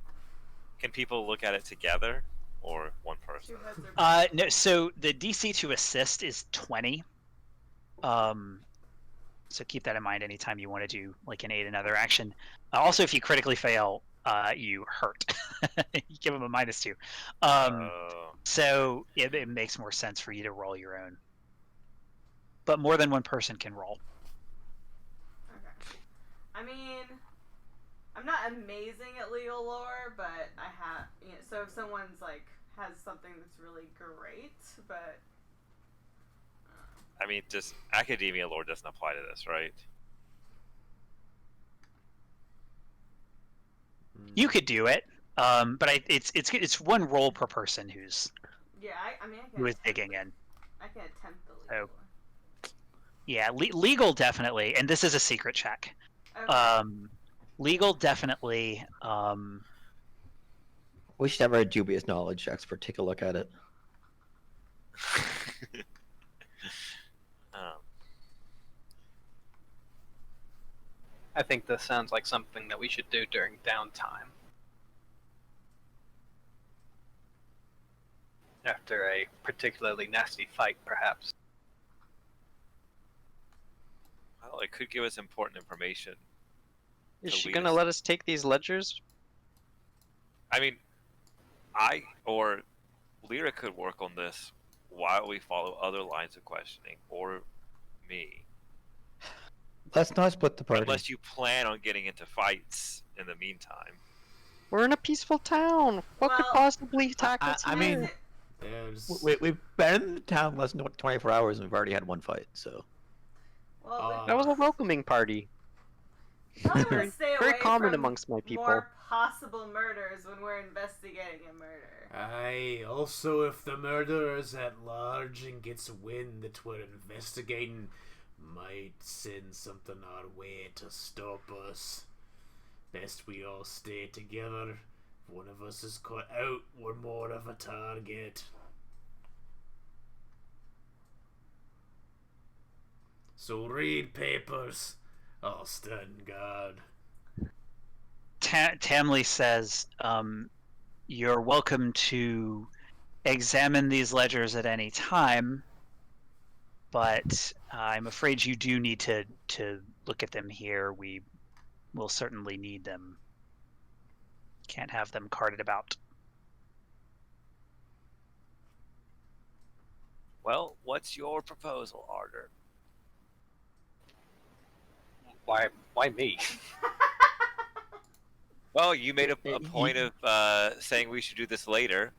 Can people look at it together, or one person? Two heads are No, so the DC to assist is 20. So keep that in mind anytime you want to do like an aid another action. Also, if you critically fail, you hurt. You give them a -2. So it makes more sense for you to roll your own. But more than one person can roll. Okay. I mean, I'm not amazing at legal lore, but I have, so if someone's like has something that's really great, but I mean, just academia lore doesn't apply to this, right? You could do it, but it's one roll per person who's yeah, I mean, I can who is attempt digging it. in. I can attempt the legal Oh. lore. Yeah, legal definitely, and this is a secret check. Okay. Legal definitely. We should have our dubious knowledge expert take a look at it. I think this sounds like something that we should do during downtime. After a particularly nasty fight, perhaps. Well, it could give us important information. Is to she lead gonna us- let us take these ledgers? I mean, I or Lyra could work on this while we follow other lines of questioning, or me. Let's not split the party. Unless you plan on getting into fights in the meantime. We're in a peaceful town. What could Well, possibly attack us? I here? mean, There's. we've been in the town less than 24 hours and we've already had one fight, so. Well, that was a welcoming party. we probably want to stay Very away common from amongst my people. more possible murders when we're investigating a murder. Aye, also if the murderer's at large and gets wind that we're investigating, might send something our way to stop us. Best we all stay together. If one of us is caught out, we're more of a target. So read papers. I'll stand guard. Tamley says, "You're welcome to examine these ledgers at any time, but I'm afraid you do need to look at them here. We will certainly need them. Can't have them carted about." Well, what's your proposal, Arder? Why me? Well, you made a point of saying we should do this later.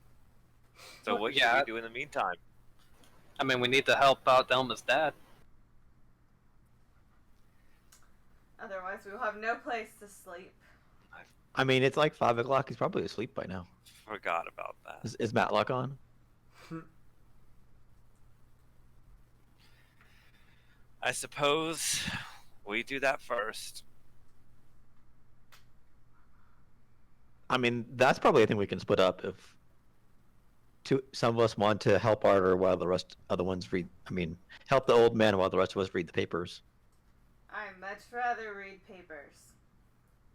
So Well, what yeah. should we do in the meantime? I mean, we need to help out Elma's dad. Otherwise, we will have no place to sleep. I mean, it's like 5 o'clock. He's probably asleep by now. Forgot about that. Is Matlock on? I suppose we do that first. I mean, that's probably a thing we can split up if. some of us want to help Arter while the rest other ones read. I mean, help the old man while the rest of us read the papers. I'd much rather read papers.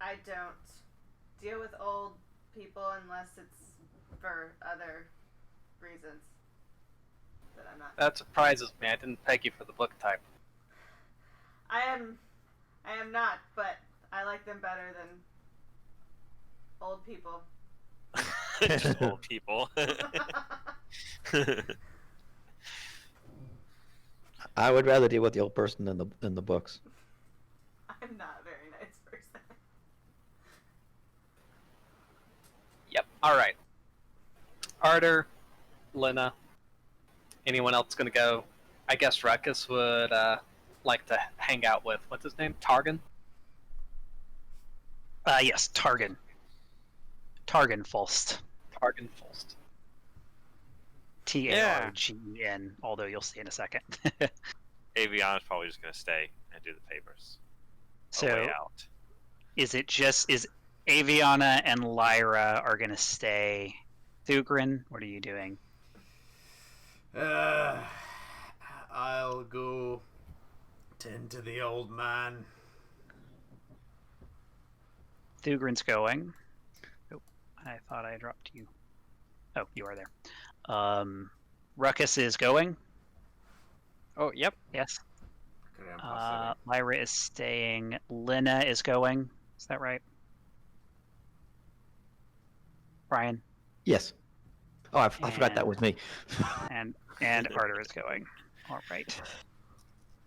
I don't deal with old people unless it's for other reasons that I'm not. That surprises me. I didn't peg you for the book type. I am not, but I like them better than old people. Just old people. I would rather deal with the old person than the books. I'm not a very nice person. Yep. All right. Arter, Lena. Anyone else gonna go? I guess Ruckus would like to hang out with what's his name? Targan. Yes, Targan. Targan Fulst. Targan Fulst. Targen. Although you'll see in a second. Aviana's probably just going to stay and do the papers. So, way out. is Aviana and Lyra are going to stay? Thugrin, what are you doing? I'll go tend to the old man. Thugrin's going. Oh, I thought I dropped you. Oh, you are there. Ruckus is going. Oh, yep. Yes. Grandpa Lyra is staying. Lena is going. Is that right? Brian? Yes. Oh, I forgot that was me. And Arter is going. All right.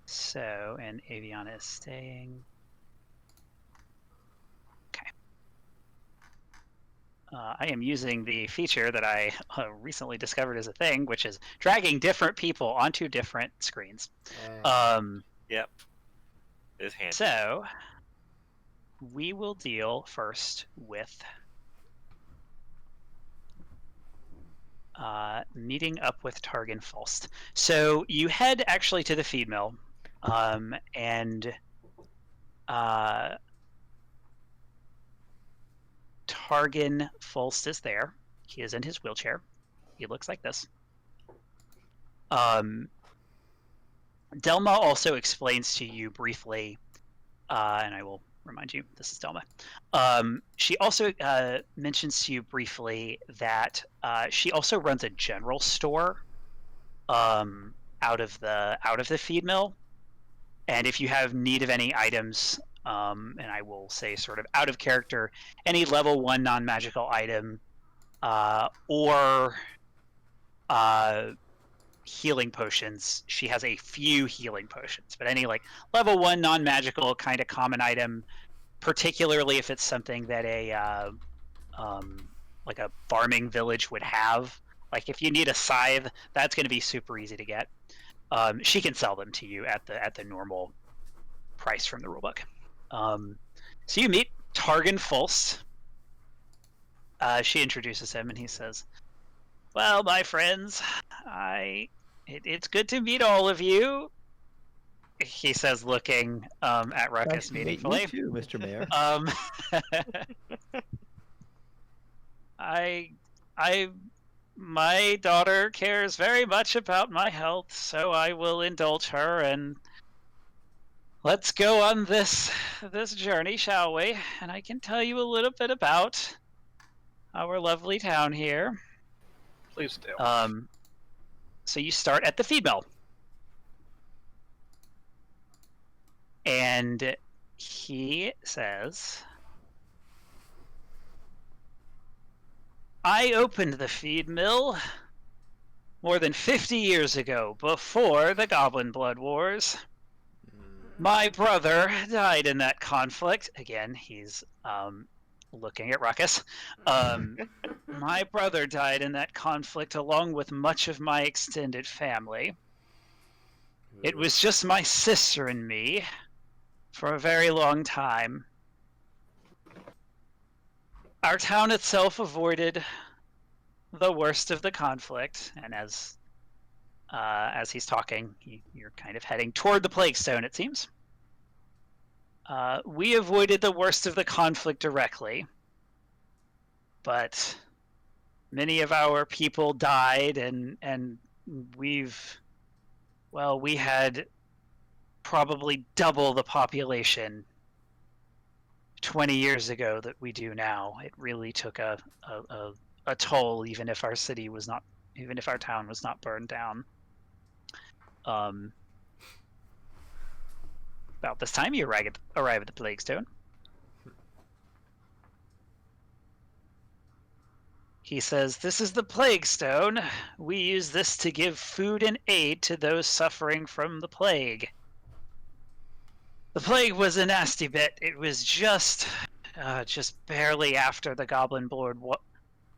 So, and Aviana is staying. Okay. I am using the feature that I recently discovered as a thing, which is dragging different people onto different screens. Yep. It's handy. So, we will deal first with meeting up with Targan Fulst. So you head actually to the feed mill, and Targan Fulst is there. He is in his wheelchair. He looks like this. Delma also explains to you briefly, and I will remind you, this is Delma. She also mentions to you briefly that she also runs a general store out of the feed mill, and if you have need of any items, and I will say sort of out of character, any level 1 non-magical item or healing potions. She has a few healing potions, but any like level 1 non-magical kind of common item, particularly if it's something that a like a farming village would have. Like if you need a scythe, that's going to be super easy to get. She can sell them to you at the normal price from the rulebook. So you meet Targan Fulst. She introduces him and he says, "Well, my friends, it's good to meet all of you," he says, looking at Ruckus Nice to meet meaningfully. you too, Mr. Mayor. My daughter cares very much about my health, so I will indulge her, and let's go on this journey, shall we? And I can tell you a little bit about our lovely town here. Please do. So you start at the feed mill. And he says, "I opened the feed mill more than 50 years ago, before the Goblin Blood Wars. My brother died in that conflict." Again, he's looking at Ruckus. My brother died in that conflict along with much of my extended family. It was just my sister and me for a very long time. Our town itself avoided the worst of the conflict, and as he's talking, you're kind of heading toward the Plaguestone, it seems. We avoided the worst of the conflict directly, but many of our people died, and we had probably double the population 20 years ago that we do now. It really took a toll, even if our town was not burned down. About this time, you arrive at the Plaguestone. He says, "This is the Plaguestone. We use this to give food and aid to those suffering from the plague. The plague was a nasty bit. It was just barely after the Goblin Blood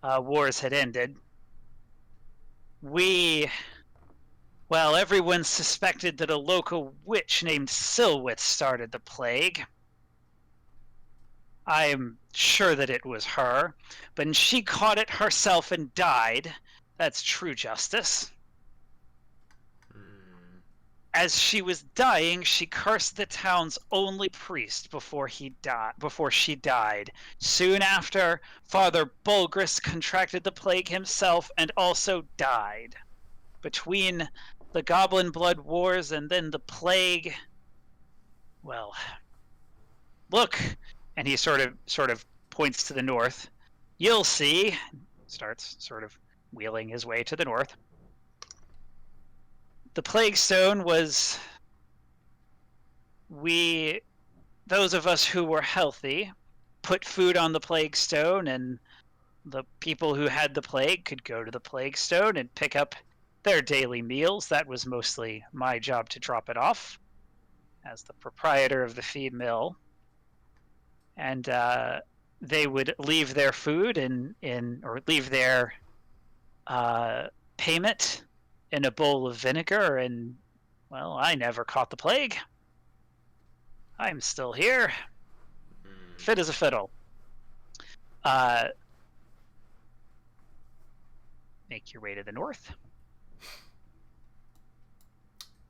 wars had ended. Everyone suspected that a local witch named Silwith started the plague. I'm sure that it was her, but she caught it herself and died. That's true justice. As she was dying, she cursed the town's only priest before she died. Soon after, Father Bulgris contracted the plague himself and also died. Between the Goblin Blood Wars and then the plague, well, look." And he sort of points to the north. "You'll see." Starts sort of wheeling his way to the north. The Plaguestone was, those of us who were healthy, put food on the Plaguestone, and the people who had the plague could go to the Plaguestone and pick up their daily meals. That was mostly my job to drop it off as the proprietor of the feed mill. And they would leave their food or leave their payment in a bowl of vinegar, and, well, I never caught the plague. I'm still here, fit as a fiddle. Make your way to the north.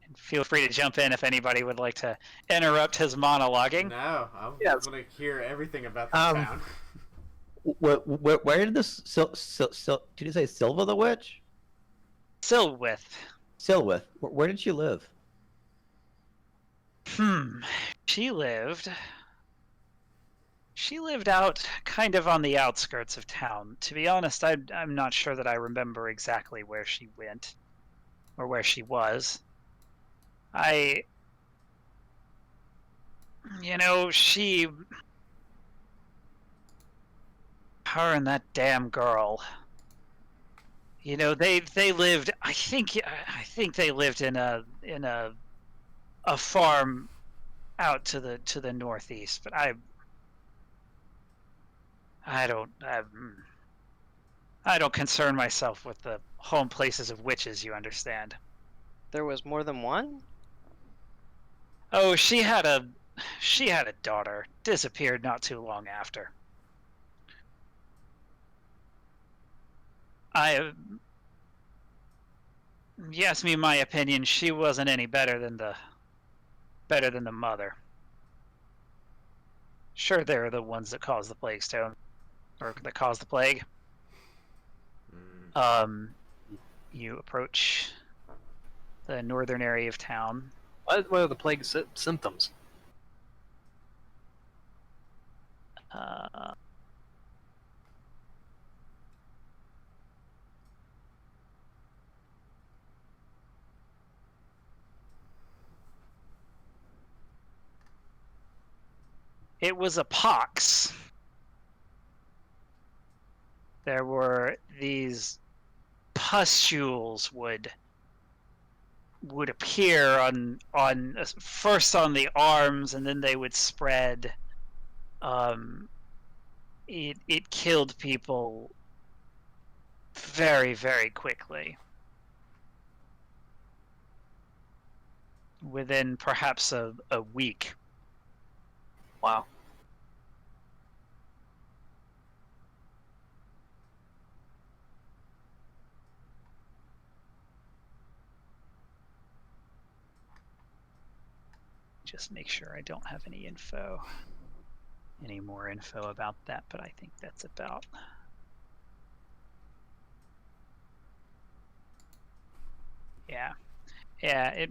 And feel free to jump in if anybody would like to interrupt his monologuing. No, I want to hear everything about the town. Where did this did you say Silva the witch? Silwith. Where did she live? She lived out kind of on the outskirts of town. To be honest, I'm not sure that I remember exactly where she went or where she was. Her and that damn girl. They lived. I think they lived in a farm out to the northeast. But I don't concern myself with the home places of witches. You understand? There was more than one? Oh, she had a daughter. Disappeared not too long after. You ask me my opinion, she wasn't any better than the mother. Sure, they're the ones that caused the Plaguestone, or that caused the plague. You approach the northern area of town. What are the plague symptoms? It was a pox. There were these pustules would appear on first on the arms, and then they would spread. It killed people very, very quickly. Within perhaps a week. Wow. Just make sure I don't have any more info about that, but I think that's about Yeah. Yeah,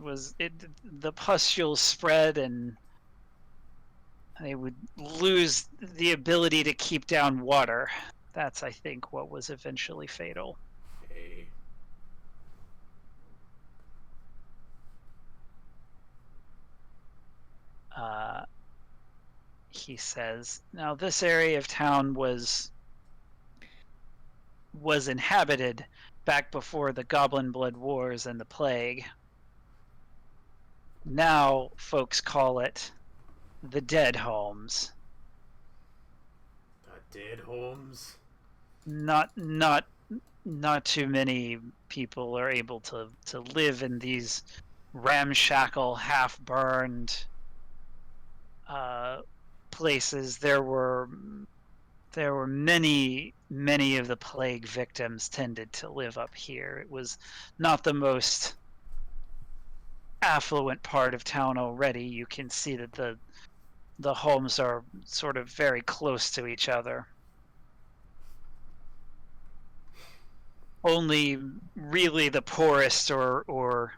the pustules spread and they would lose the ability to keep down water. That's, I think, what was eventually fatal. Hey. He says, now this area of town was inhabited back before the Goblin Blood Wars and the Plague. Now folks call it the Dead Homes. The Dead Homes? Not too many people are able to live in these ramshackle, half-burned places. There were many of the plague victims tended to live up here. It was not the most affluent part of town already. You can see that the homes are sort of very close to each other. Only really the poorest or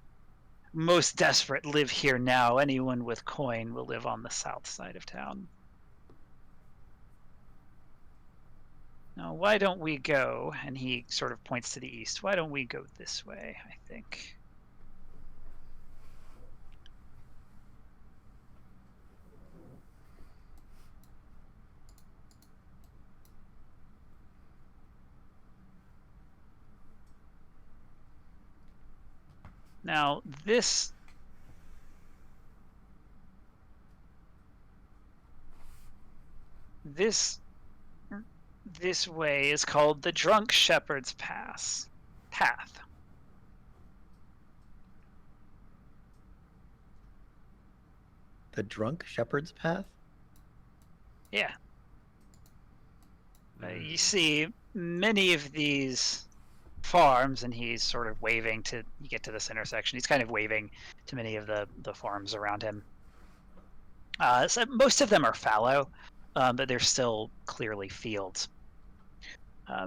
most desperate live here now. Anyone with coin will live on the south side of town. Now, why don't we go? And he sort of points to the east. Why don't we go this way, I think. Now, this way is called the Drunk Shepherd's Path. The Drunk Shepherd's Path? Yeah. You see many of these farms, and he's sort of waving to you get to this intersection. He's kind of waving to many of the farms around him. So most of them are fallow, but they're still clearly fields.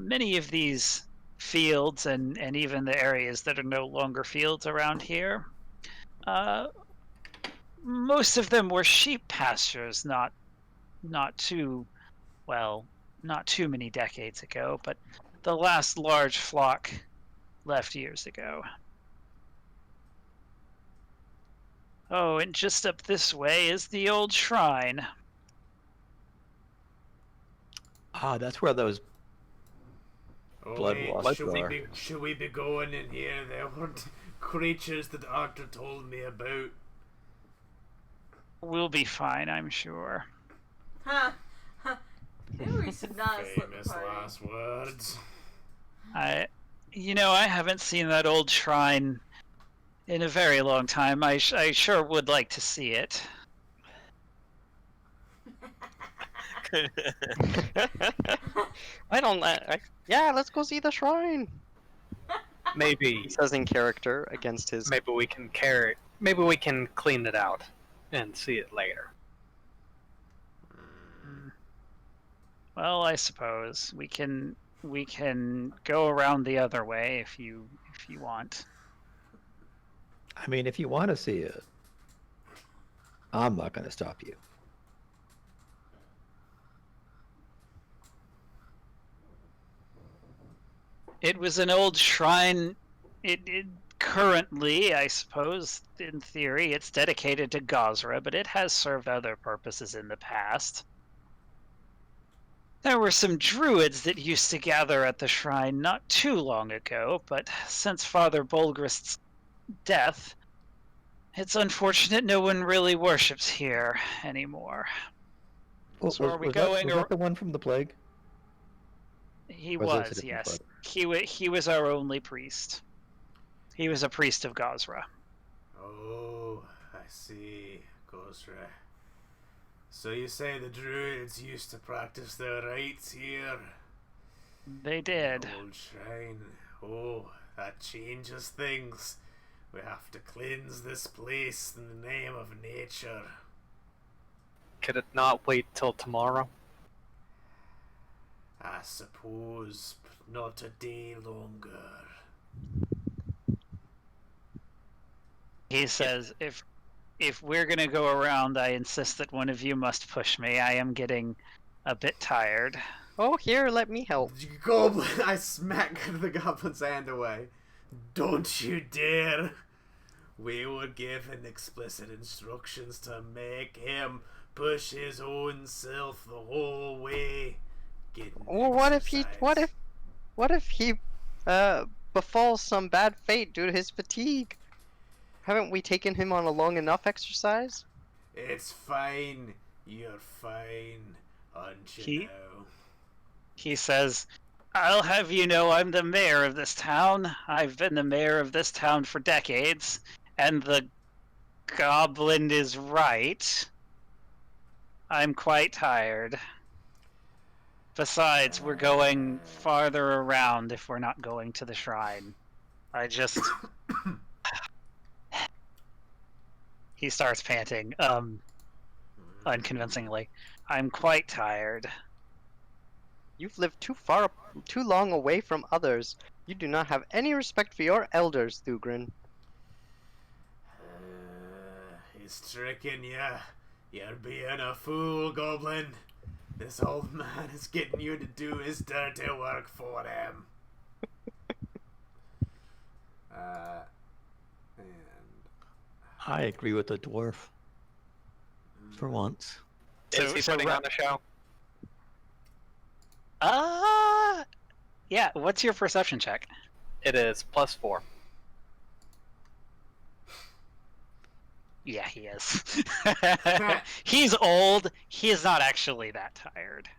Many of these fields and even the areas that are no longer fields around here, most of them were sheep pastures not too many decades ago, but the last large flock left years ago. Oh, and just up this way is the old shrine. Ah, that's where those blood wasps are. Should we be going in here? There weren't creatures the doctor told me about. We'll be fine, I'm sure. Huh. Maybe we should not slip Famous apart. last words. I haven't seen that old shrine in a very long time. I sure would like to see it. Yeah, let's go see the shrine. Maybe He says in character against his. maybe we can clean it out and see it later. Well, I suppose we can go around the other way if you want. I mean, if you want to see it, I'm not going to stop you. It was an old shrine. It currently, I suppose, in theory, it's dedicated to Gosra, but it has served other purposes in the past. There were some druids that used to gather at the shrine not too long ago, but since Father Bolgrist's death, it's unfortunate no one really worships here anymore. So are we going? Was that the one from the plague? He Or is this a was, different yes. brother? He was our only priest. He was a priest of Gosra. Oh, I see. Gosra. So you say the druids used to practice their rites here? They did. Old shrine. Oh, that changes things. We have to cleanse this place in the name of nature. Could it not wait till tomorrow? I suppose, but not a day longer. He says, if we're going to go around, I insist that one of you must push me. I am getting a bit tired. Oh, here, let me help. Goblin, I smack the goblin's hand away. Don't you dare! We were given explicit instructions to make him push his own self the whole way. Well, what if he befalls some bad fate due to his fatigue? Haven't we taken him on a long enough exercise? It's fine. You're fine, aren't you now? He says, I'll have you know I'm the mayor of this town. I've been the mayor of this town for decades, and the goblin is right. I'm quite tired. Besides, we're going farther around if we're not going to the shrine. I just... He starts panting, unconvincingly. I'm quite tired. You've lived too long away from others. You do not have any respect for your elders, Thugrin. He's tricking ya. You're being a fool, Goblin. This old man is getting you to do his dirty work for him. I agree with the dwarf. For once. Is he putting on a show? Yeah, what's your perception check? It is +4. Yeah, he is. He's old. He is not actually that tired.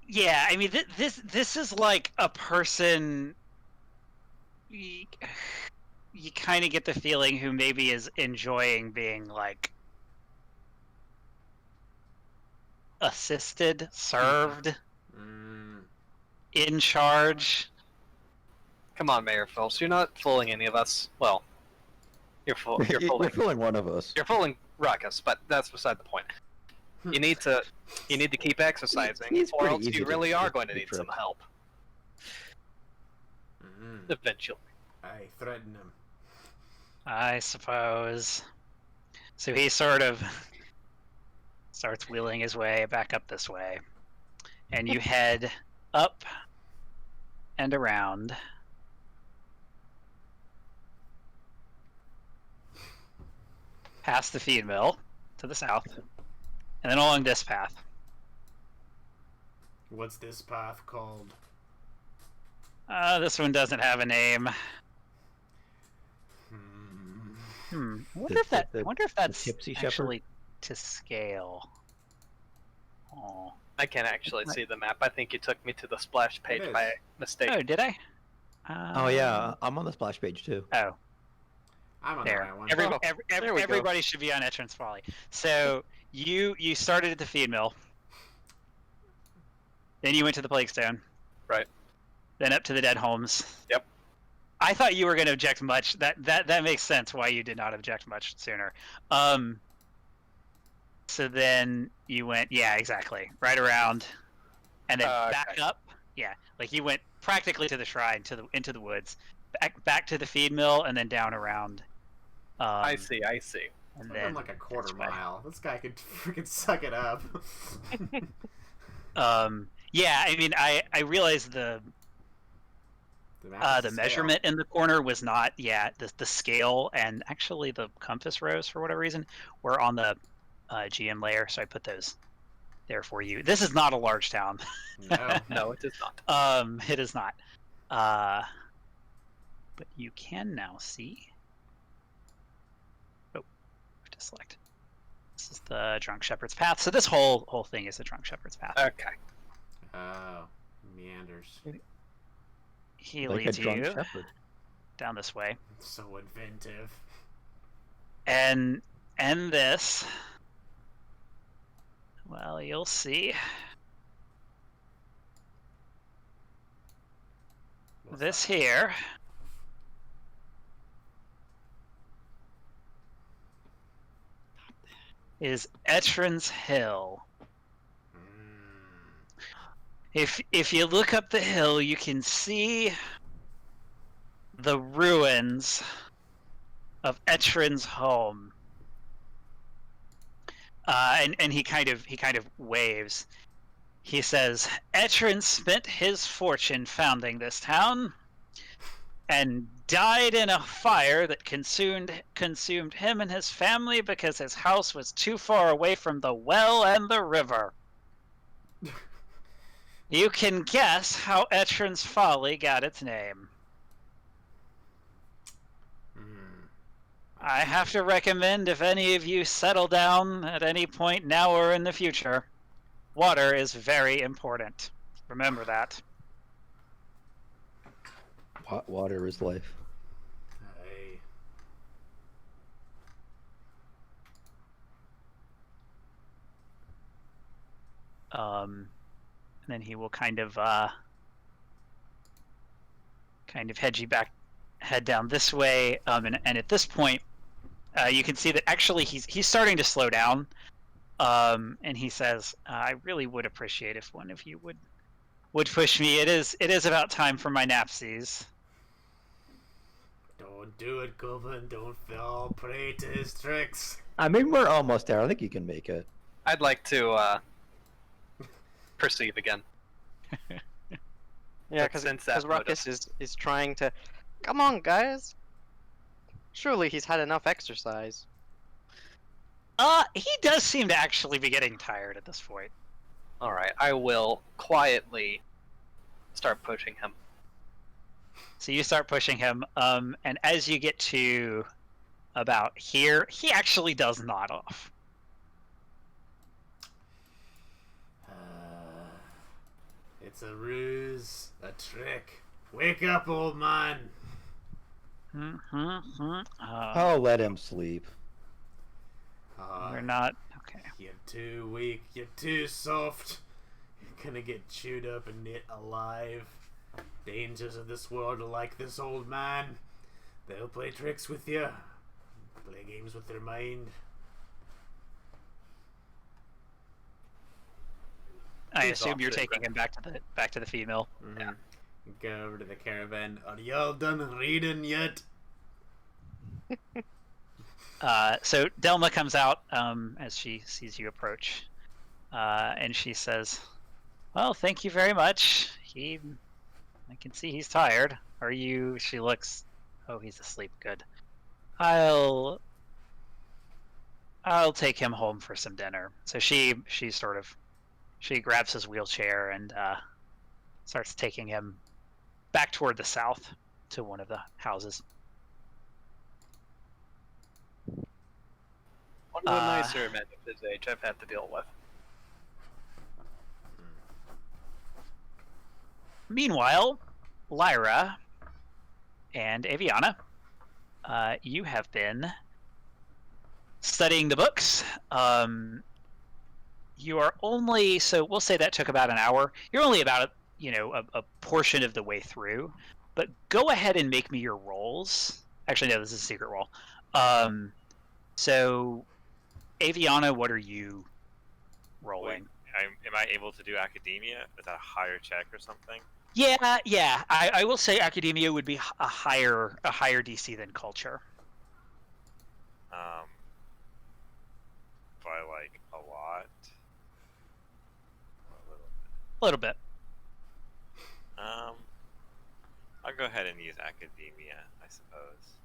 Yeah, I mean, this is like a person. You kind of get the feeling who maybe is enjoying being like assisted, served, in charge. Come on, Mayor Phelps, you're not fooling any of us. Well, you're fooling one of us. You're fooling Ruckus, but that's beside the point. You need to keep exercising, or else you really are going to need some help. Eventually. I threaten him. I suppose. So he sort of starts wheeling his way back up this way. And you head up and around. Past the feed mill to the south. And then along this path. What's this path called? This one doesn't have a name. Wonder if that's actually to scale. Oh. I can't actually see the map. I think you took me to the splash page by mistake. Oh, did I? Oh yeah, I'm on the splash page too. Oh. I'm on there. the right one. Everybody should be on Entrance Folly. So you started at the feed mill. Then you went to the Plaguestone. Right. Then up to the Dead Homes. Yep. I thought you were going to object much. That makes sense why you did not object much sooner. So then you went, yeah, exactly, right around, and then back up. Yeah, like you went practically to the shrine, into the woods, back to the feed mill, and then down around. I see. And then like a quarter mile. This guy could freaking suck it up. Yeah, I mean, I realized the measurement in the corner was not, the scale and actually the compass rose for whatever reason were on the GM layer, so I put those there for you. This is not a large town. No, it is not. It is not. But you can now see. Oh, I have to select. This is the Drunk Shepherd's Path. So this whole thing is the Drunk Shepherd's Path. Okay. Oh, meanders. He like leads a drunk you shepherd. down this way. So inventive. And this, well, you'll see. This here is Etrin's Hill. If you look up the hill, you can see the ruins of Etrin's home. And he kind of waves. He says, Etrin spent his fortune founding this town, and died in a fire that consumed him and his family because his house was too far away from the well and the river. You can guess how Etrin's Folly got its name. I have to recommend if any of you settle down at any point now or in the future, water is very important. Remember that. Water is life. Aye. And then he will kind of head down this way. And at this point, you can see that actually he's starting to slow down. And he says, "I really would appreciate if one of you would push me. It is about time for my napsies." Don't do it, Goblin. Don't fall prey to his tricks. I mean, we're almost there. I think you can make it. I'd like to perceive again. Yeah, But since that because Ruckus is trying to... Come on, guys! Surely he's had enough exercise. He does seem to actually be getting tired at this point. All right, I will quietly start pushing him. So you start pushing him, and as you get to about here, he actually does nod off. It's a ruse, a trick. Wake up, old man. I'll let him sleep. We're not okay. You're too weak. You're too soft. You're gonna get chewed up and knit alive. Dangers of this world are like this old man. They'll play tricks with you. Play games with their mind. I He's assume off you're to taking him back to the female. Mm-hmm. Go over to the caravan. Are y'all done reading yet? So Delma comes out as she sees you approach, and she says, "Well, thank you very much. I can see he's tired. Are you?" She looks. Oh, he's asleep. Good. I'll take him home for some dinner. So she grabs his wheelchair and starts taking him back toward the south to one of the houses. One of the nicer men of his age I've had to deal with. Meanwhile, Lyra and Aviana, you have been studying the books. You are only, so we'll say that took about an hour. You're only about a portion of the way through, but go ahead and make me your rolls. Actually, no, this is a secret roll. So Aviana, what are you rolling? Am I able to do academia? Is that a higher check or something? Yeah. I will say academia would be a higher DC than culture. By like a lot. A little bit. I'll go ahead and use academia, I suppose.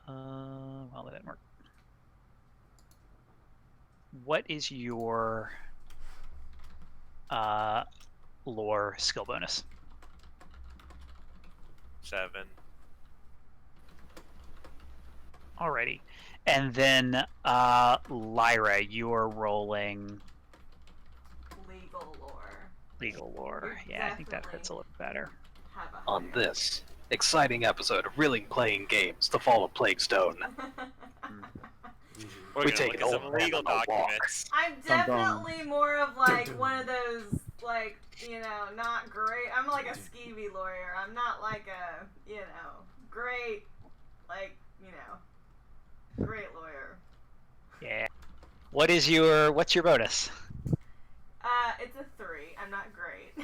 Well, that didn't work. What is your lore skill bonus? 7. Alrighty. And then Lyra, you're rolling legal lore. Yeah, I think that fits a little better. On this exciting episode of Really Playing Games, The Fall of Plaguestone. We're We gonna take look an at old some man legal on a walk. documents. I'm definitely more of like one of those, like, not great. I'm like a skeevy lawyer. I'm not like a, great, like, great lawyer. Yeah. what's your bonus? It's a 3. I'm not great.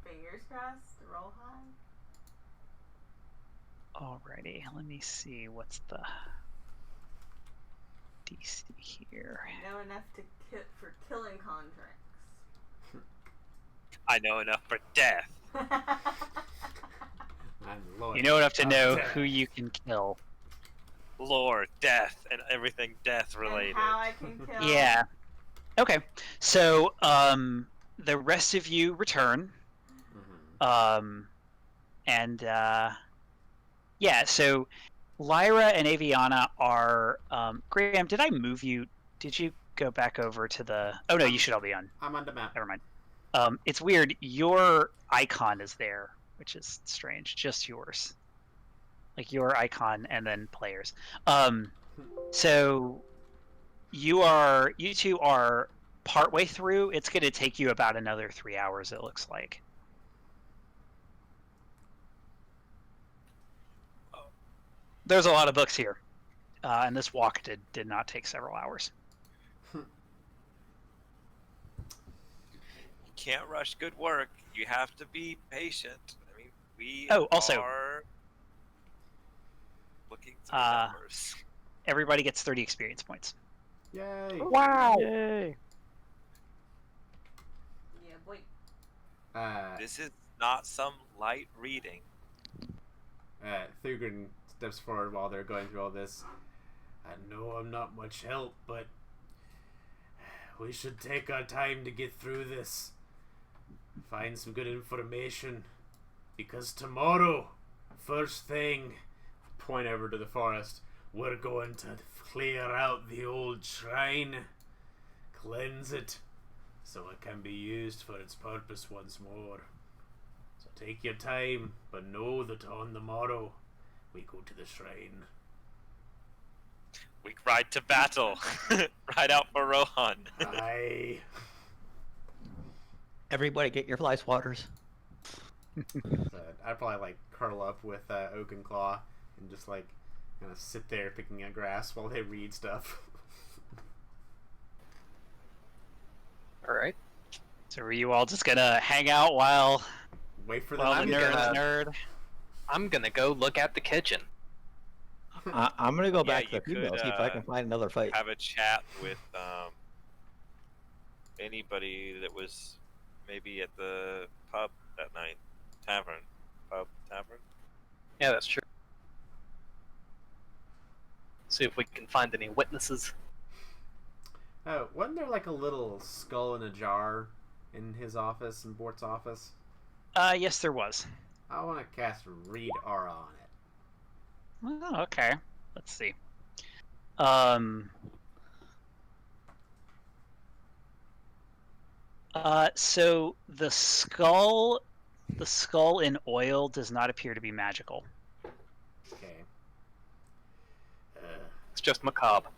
Fingers crossed. Roll high. Alrighty, let me see what's the DC here. I know enough for killing contracts. I know enough for death. You know enough to know who you can kill. Lore, death, and everything death related. And how I can kill. Yeah. Okay. So, the rest of you return. And yeah. So, Lyra and Aviana are. Graham, did I move you? Did you go back over to the? Oh no, you should all be on. I'm on the map. Never mind. It's weird. Your icon is there, which is strange. Just yours. Like your icon and then players. So you two are partway through. It's going to take you about another 3 hours, it looks like. There's a lot of books here, and this walk did not take several hours. You can't rush good work. You have to be patient. I mean, we also are looking through numbers. Everybody gets 30 experience points. Yay! Wow! Yay! Yeah, boy. This is not some light reading. Thugrin steps forward while they're going through all this. I know I'm not much help, but we should take our time to get through this. Find some good information. Because tomorrow, first thing, Point over to the forest. we're going to clear out the old shrine, cleanse it, so it can be used for its purpose once more. So take your time, but know that on the morrow, we go to the shrine. We ride to battle. Ride out for Rohan. Aye. Everybody get your fly swatters. I'd probably like curl up with Oak and Claw and just like kind of sit there picking at grass while they read stuff. Alright. So are you all just gonna hang out while Wait for the them. nerds nerd? I'm gonna go look at the kitchen. I'm gonna go Yeah, back to the you female, could, see if I can find another fight. Have a chat with anybody that was maybe at the pub that night. Tavern. Yeah, that's true. See if we can find any witnesses. Oh, wasn't there like a little skull in a jar in his office, in Bort's office? Yes, there was. I want to cast Read Aura on it. Oh, okay. Let's see. So the skull in oil does not appear to be magical. Okay. It's just macabre. I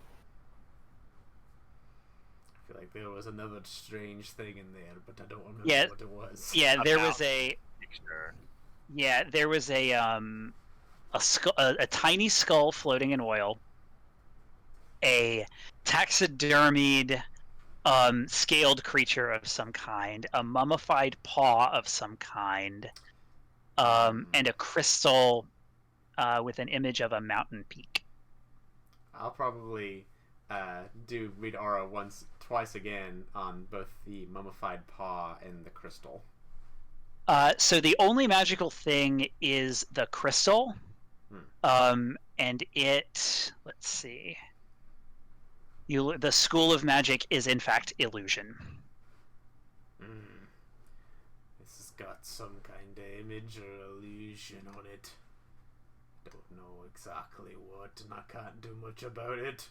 feel like there was another strange thing in there, but I don't remember Yeah. what it was. Yeah, there About was a picture. yeah, there was a skull, a tiny skull floating in oil, a taxidermied scaled creature of some kind, a mummified paw of some kind, and a crystal with an image of a mountain peak. I'll probably do Read Aura twice again on both the mummified paw and the crystal. So the only magical thing is the crystal, and it. Let's see. The school of magic is in fact illusion. This has got some kind of image or illusion on it. Don't know exactly what, and I can't do much about it.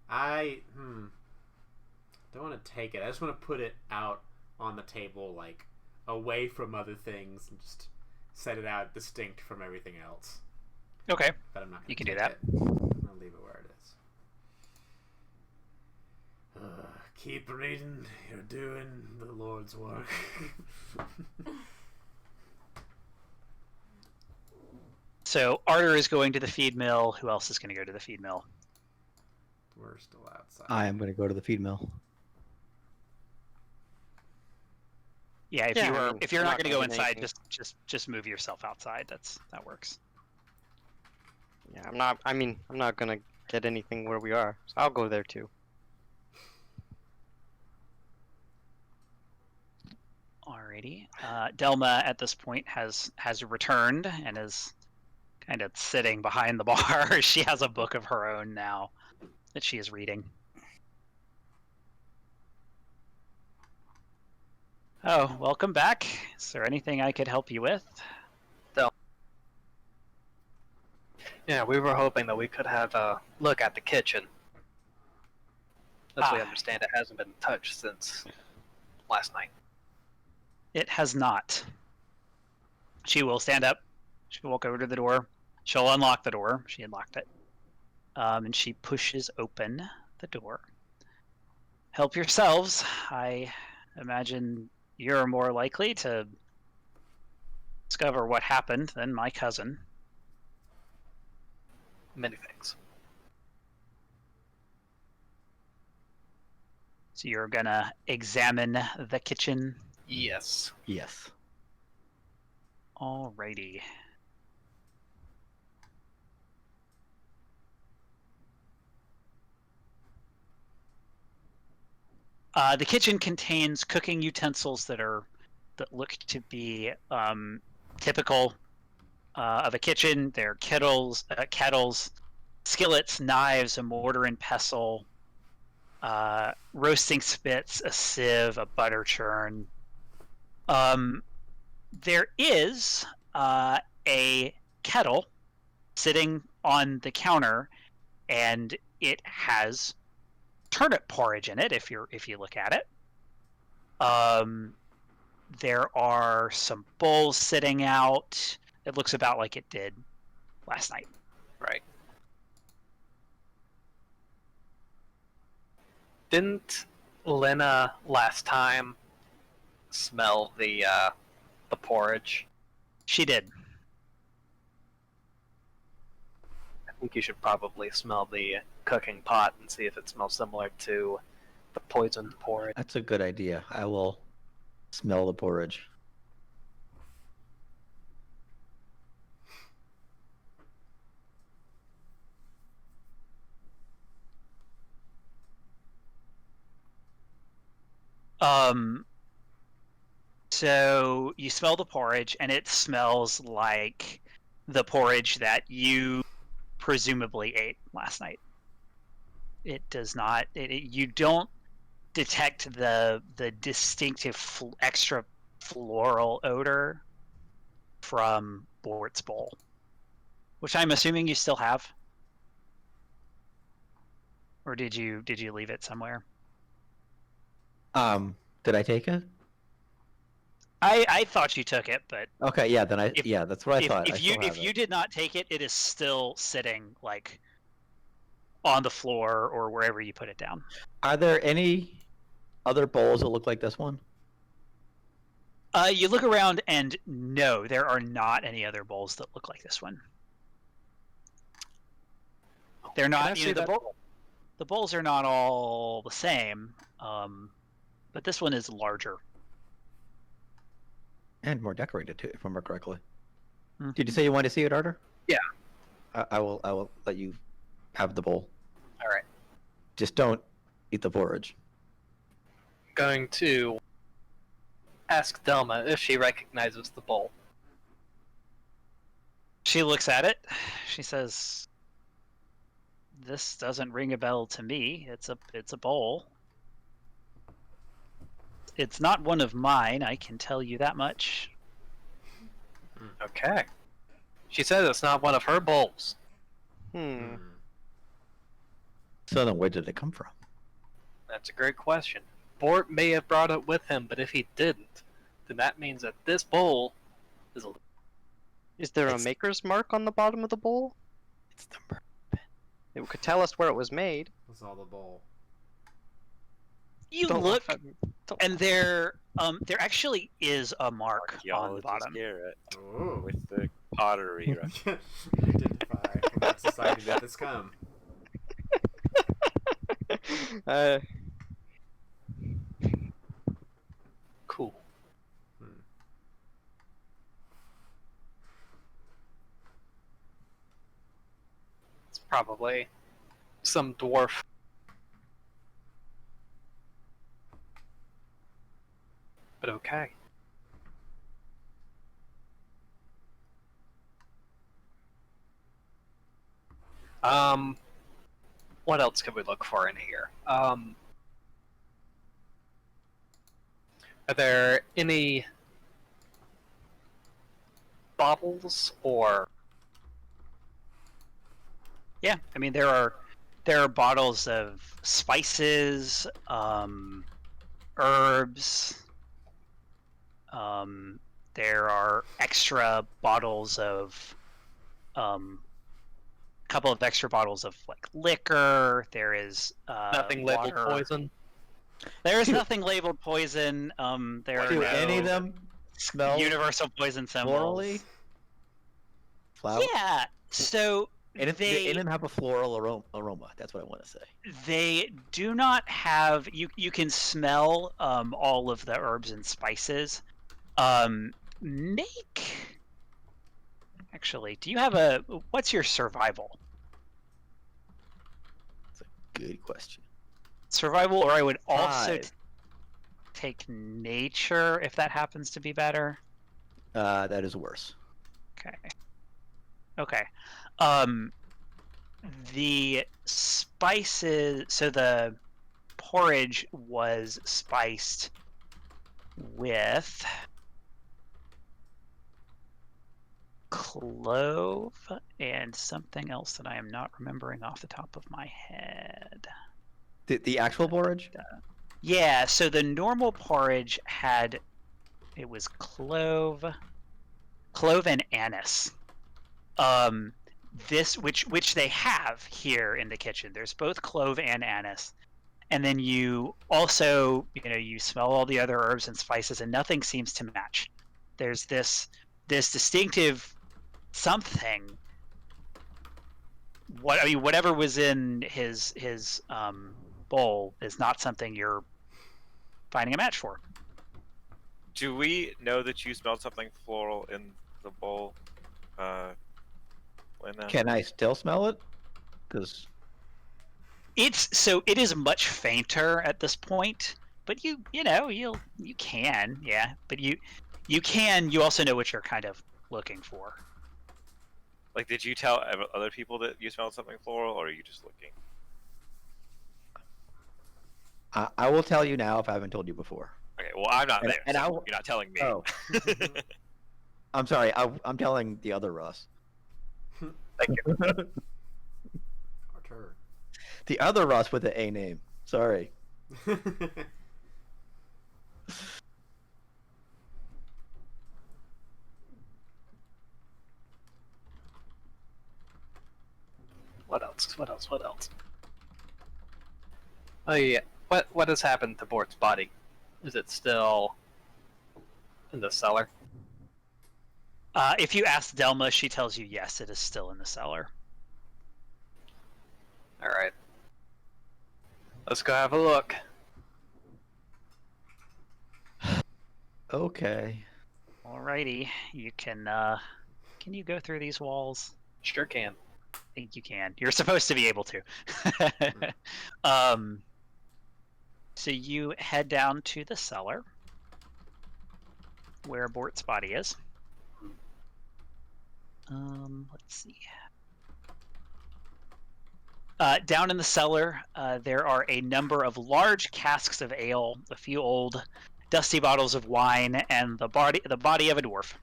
I don't want to take it. I just want to put it out on the table, like away from other things, and just set it out distinct from everything else. Okay, But I'm not. you can take do that. it. I'm gonna leave it where it is. Keep reading. You're doing the Lord's work. So Arter is going to the feed mill. Who else is going to go to the feed mill? We're still outside. I am going to go to the feed mill. Yeah, if Yeah, I mean, if you're I'm not not going to gonna go do inside, anything. just move yourself outside. That works. Yeah, I'm not. I mean, I'm not gonna get anything where we are, so I'll go there too. Alrighty. Delma at this point has returned and is kind of sitting behind the bar. She has a book of her own now that she is reading. Oh, welcome back. Is there anything I could help you with? Yeah, we were hoping that we could have a look at the kitchen. As we understand, it hasn't been touched since last night. It has not. She will stand up. She'll walk over to the door. She'll unlock the door. She had locked it. And she pushes open the door. Help yourselves. I imagine you're more likely to discover what happened than my cousin. Many things. So you're gonna examine the kitchen. Yes. Yes. Alrighty. The kitchen contains cooking utensils that look to be typical of a kitchen. They're kettles, skillets, knives, a mortar and pestle, roasting spits, a sieve, a butter churn. There is a kettle sitting on the counter, and it has turnip porridge in it. If you look at it, there are some bowls sitting out. It looks about like it did last night. Right. Didn't Lena last time smell the porridge? She did. I think you should probably smell the cooking pot and see if it smells similar to the poisoned porridge. That's a good idea. I will smell the porridge. So you smell the porridge, and it smells like the porridge that you presumably ate last night. It does not. You don't detect the distinctive extra floral odor from Bort's bowl, which I'm assuming you still have, or did you leave it somewhere? Did I take it? I thought you took it, but Okay, yeah, then that's what I thought. If you did not take it, it is still sitting like on the floor or wherever you put it down. Are there any other bowls that look like this one? You look around, and no, there are not any other bowls that look like this one. They're not. The bowls are not all the same, but this one is larger and more decorated too, if I remember correctly. Mm-hmm. Did you say you wanted to see it, Arter? Yeah. I will let you have the bowl. All right. Just don't eat the porridge. Going to ask Delma if she recognizes the bowl. She looks at it. She says, "This doesn't ring a bell to me. It's a bowl. It's not one of mine, I can tell you that much." Okay. She says it's not one of her bowls. So then where did it come from? That's a great question. Bort may have brought it with him, but if he didn't, then that means that this bowl is a... Is there a maker's mark on the bottom of the bowl? It's the bourbon. It could tell us where it was made. That's all the bowl. You Don't look, laugh at me. Don't and there actually is a mark on the Archaeologist bottom. Garrett Oh. with the pottery. Identify. From what society did this come? Uh, Cool. It's probably some dwarf. But okay. What else could we look for in here? Are there any bottles or Yeah, I mean there are bottles of spices, herbs. There are extra bottles of couple of extra bottles of like liquor. There is nothing water. labeled poison? There is nothing labeled poison. There are Do no any of them smell universal poison symbols. florally? Flower? Yeah. So And they didn't have a floral aroma. That's what I want to say. they do not have. You can smell all of the herbs and spices. Make. Actually, do you have a? What's your survival? That's a good question. Survival, or I would also 5. take nature if that happens to be better. That is worse. Okay. Okay. The spices. So the porridge was spiced with clove and something else that I am not remembering off the top of my head. The actual porridge? Yeah, so the normal porridge had it was clove and anise. This which they have here in the kitchen. There's both clove and anise. And then you also, you smell all the other herbs and spices and nothing seems to match. There's this distinctive something. Whatever was in his bowl is not something you're finding a match for. Do we know that you smelled something floral in the bowl, Lena? Can I still smell it? Because it is much fainter at this point, but you can, yeah. But you also know what you're kind of looking for. Like, did you tell other people that you smelled something floral, or are you just looking? I will tell you now if I haven't told you before. Okay, well, I'm not And- there, and so I- you're not telling me. Oh. I'm sorry. I'm telling the other Russ. Thank you. Artur. The other Russ with the A name. Sorry. What else? What else? What else? Oh yeah. What has happened to Bort's body? Is it still in the cellar? If you ask Delma, she tells you yes, it is still in the cellar. All right. Let's go have a look. Okay. Alrighty, you can you go through these walls? Sure can. I think you can. You're supposed to be able to. So you head down to the cellar where Bort's body is. Let's see. Down in the cellar, there are a number of large casks of ale, a few old, dusty bottles of wine, and the body of a dwarf.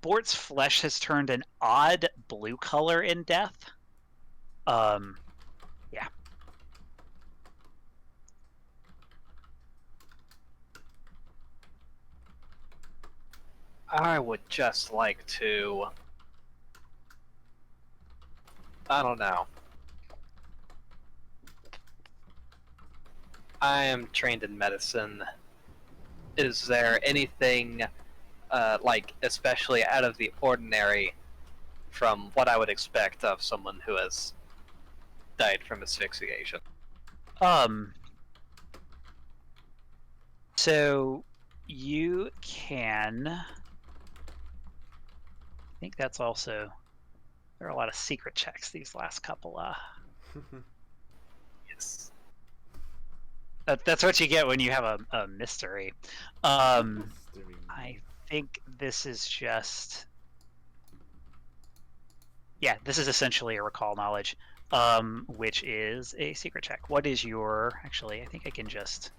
Bort's flesh has turned an odd blue color in death. Yeah. I would just like to... I don't know. I am trained in medicine. Is there anything, like, especially out of the ordinary from what I would expect of someone who has died from asphyxiation? So you can. I think that's also. There are a lot of secret checks these last couple. Yes. That's what you get when you have a mystery. I think this is just. Yeah, this is essentially a recall knowledge, which is a secret check. What is your? Actually, I think I can just.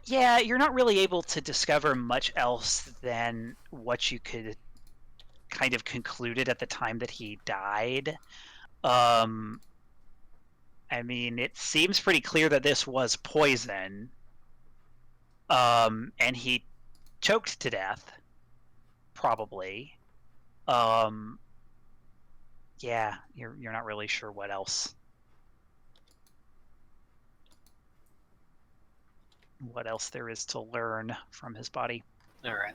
Yeah, you're not really able to discover much else than what you could kind of concluded at the time that he died. I mean, it seems pretty clear that this was poison. And he choked to death, probably. Yeah, you're not really sure what else. What else there is to learn from his body. All right.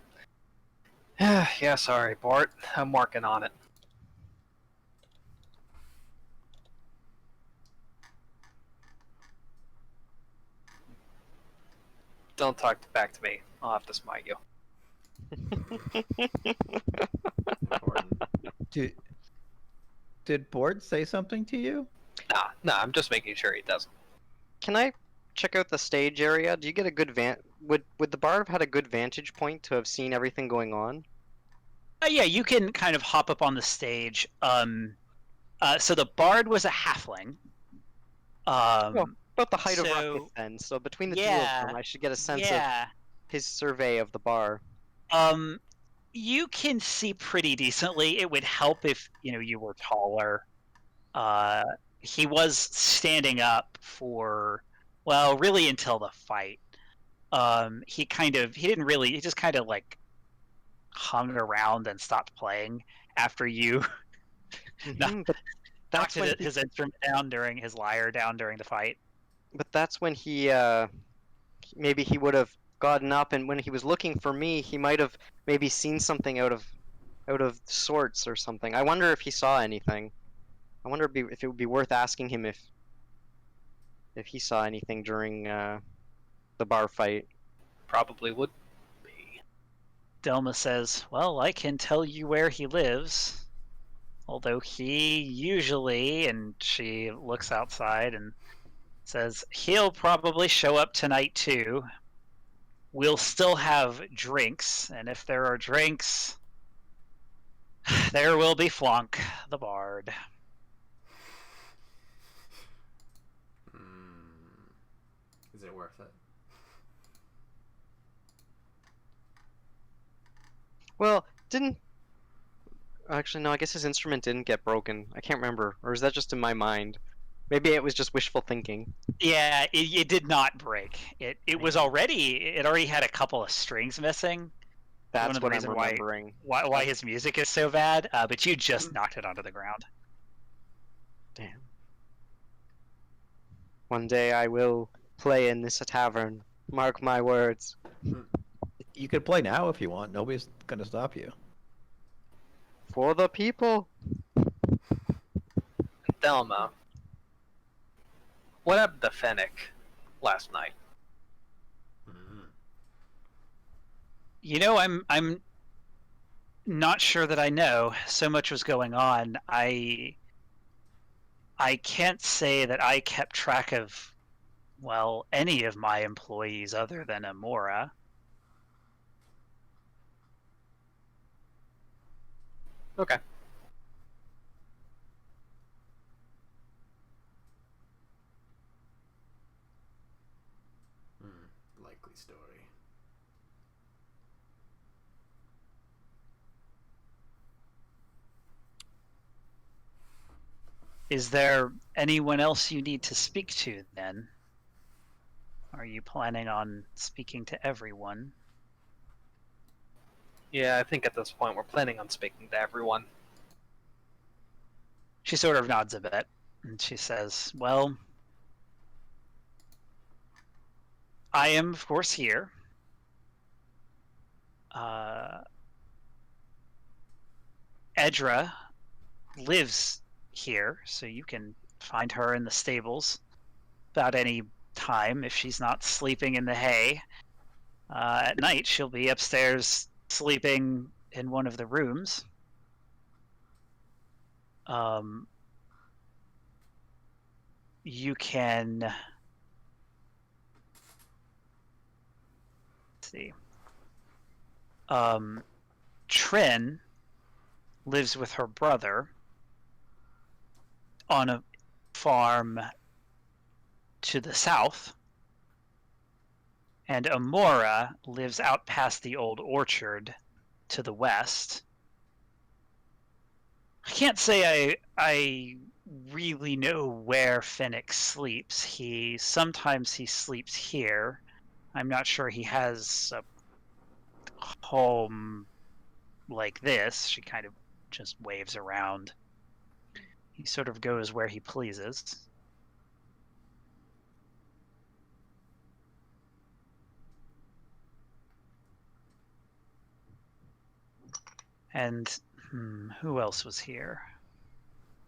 Yeah, sorry, Bart. I'm working on it. Don't talk back to me. I'll have to smite you. Did Board say something to you? Nah, I'm just making sure he doesn't. Can I check out the stage area? Do you get a good would the bard have had a good vantage point to have seen everything going on? Yeah, you can kind of hop up on the stage. So the bard was a halfling. About the height of Ruckus then. So between the two of them, I should get a sense of his survey of the bar. You can see pretty decently. It would help if you were taller. He was standing up for, well, really until the fight. He just kind of like hung around and stopped playing after you knocked his instrument down during his lyre down during the fight. But that's when he maybe he would have gotten up, and when he was looking for me, he might have maybe seen something out of sorts or something. I wonder if he saw anything. I wonder if it would be worth asking him if he saw anything during the bar fight. Probably would be. Delma says, well, I can tell you where he lives. Although he usually, and she looks outside and says, he'll probably show up tonight too. We'll still have drinks, and if there are drinks, there will be Flonk, the bard. Is it worth it? Well, actually, no, I guess his instrument didn't get broken. I can't remember. Or is that just in my mind? Maybe it was just wishful thinking. Yeah, it did not break. It already had a couple of strings missing. That's what I'm remembering. Why his music is so bad, but you just knocked it onto the ground. Damn. One day I will play in this tavern. Mark my words. You could play now if you want. Nobody's gonna stop you. For the people. Thelma, what happened to Fennec last night? I'm not sure that I know. So much was going on. I can't say that I kept track of, well, any of my employees other than Amora. Okay. Likely story. Is there anyone else you need to speak to then? Are you planning on speaking to everyone? Yeah, I think at this point we're planning on speaking to everyone. She sort of nods a bit, and she says, well, I am, of course, here. Edra lives here, so you can find her in the stables about any time if she's not sleeping in the hay. At night, she'll be upstairs sleeping in one of the rooms. You can... Let's see. Trin lives with her brother on a farm to the south, and Amora lives out past the old orchard to the west. I can't say I really know where Phoenix sleeps. Sometimes he sleeps here. I'm not sure he has a home like this. She kind of just waves around. He sort of goes where he pleases. And who else was here?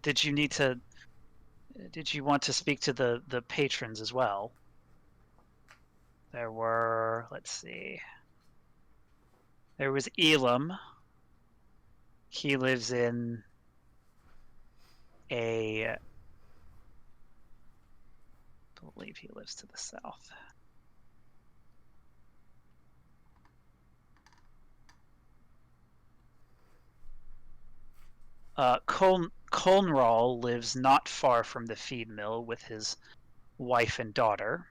Did you want to speak to the patrons as well? There were, let's see. There was Elam. He lives in I believe he lives to the south. Colnrall lives not far from the feed mill with his wife and daughter.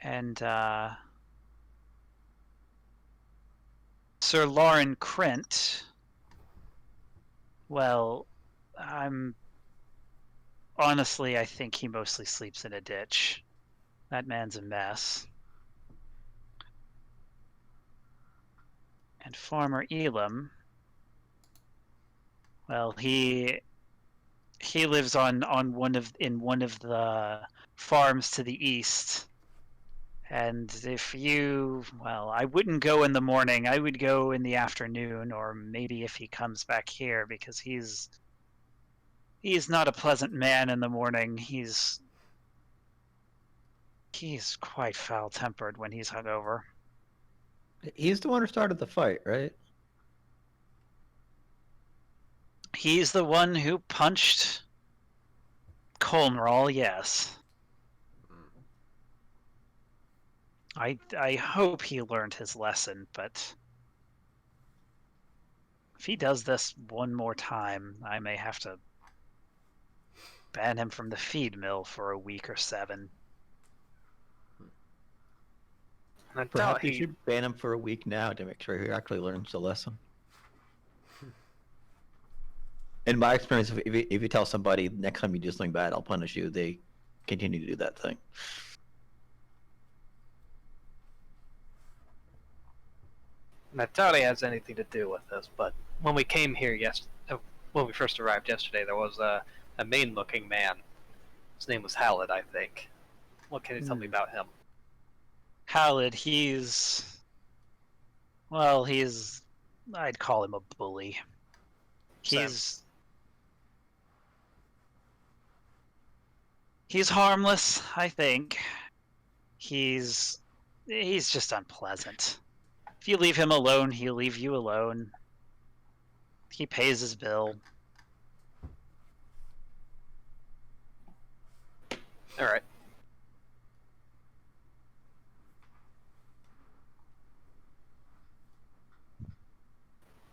And Sir Lauren Krent, well, honestly, I think he mostly sleeps in a ditch. That man's a mess. And Farmer Elam, well, he lives in one of the farms to the east. And I wouldn't go in the morning. I would go in the afternoon, or maybe if he comes back here, because he's not a pleasant man in the morning. He's quite foul-tempered when he's hungover. He's the one who started the fight, right? He's the one who punched Colnrall, yes. I hope he learned his lesson, but if he does this one more time, I may have to ban him from the feed mill for a week or 7. I doubt Perhaps you should ban him for a week now to make sure he actually learns the lesson. In my experience, if you tell somebody next time you do something bad, I'll punish you, they continue to do that thing. And I doubt he has anything to do with this, but when we came here when we first arrived yesterday, there was a mean-looking man. His name was Halid, I think. What can you tell me about him? Halid, I'd call him a bully. He's harmless, I think. He's just unpleasant. If you leave him alone, he'll leave you alone. He pays his bill. All right.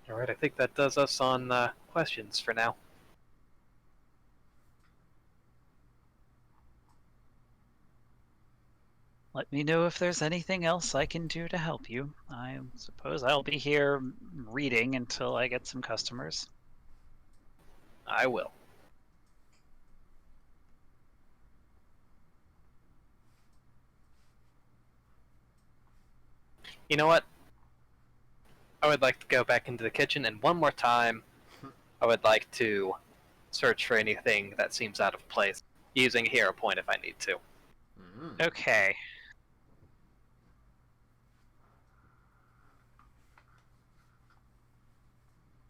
All right, I think that does us on questions for now. Let me know if there's anything else I can do to help you. I suppose I'll be here reading until I get some customers. I will. You know what? I would like to go back into the kitchen, and one more time, I would like to search for anything that seems out of place, using a hero point if I need to. Okay.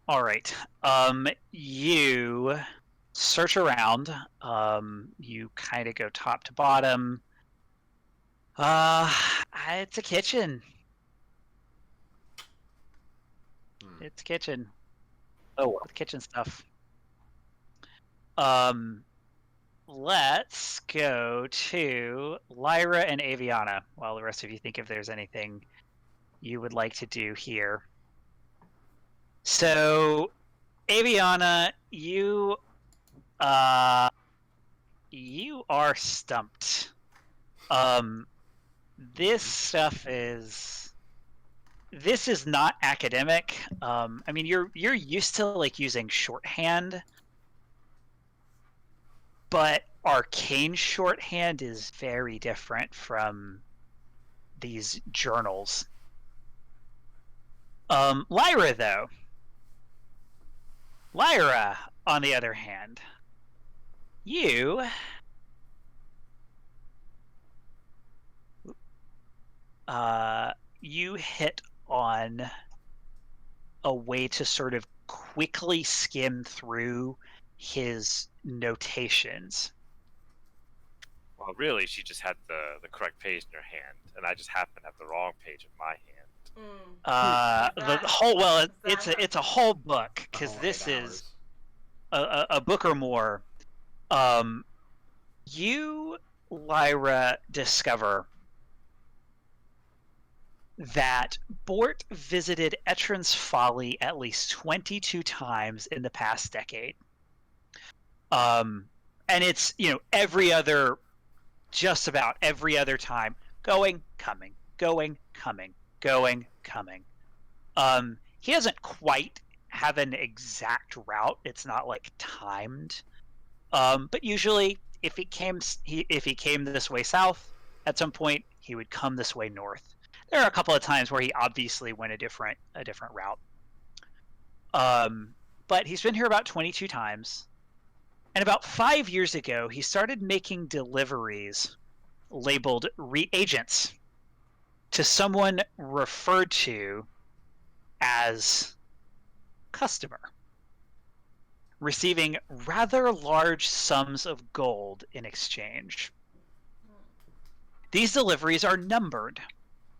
All right. You search around. You kind of go top to bottom. It's a kitchen. It's a kitchen. Oh, well. With kitchen stuff. Let's go to Lyra and Aviana while the rest of you think if there's anything you would like to do here. So, Aviana, you are stumped. This is not academic. I mean, you're used to like using shorthand, but arcane shorthand is very different from these journals. Lyra, though. Lyra, on the other hand, you hit on a way to sort of quickly skim through his notations. Well, really, she just had the correct page in her hand, and I just happened to have the wrong page in my hand. It's a whole book, because this is a book or more. You, Lyra, discover that Bort visited Etrin's Folly at least 22 times in the past decade. And it's, just about every other time, going, coming, going, coming, going, coming. He doesn't quite have an exact route. It's not like timed. But usually, if he came this way south, at some point he would come this way north. There are a couple of times where he obviously went a different route. But he's been here about 22 times. And about 5 years ago, he started making deliveries labeled reagents to someone referred to as customer, receiving rather large sums of gold in exchange. These deliveries are numbered,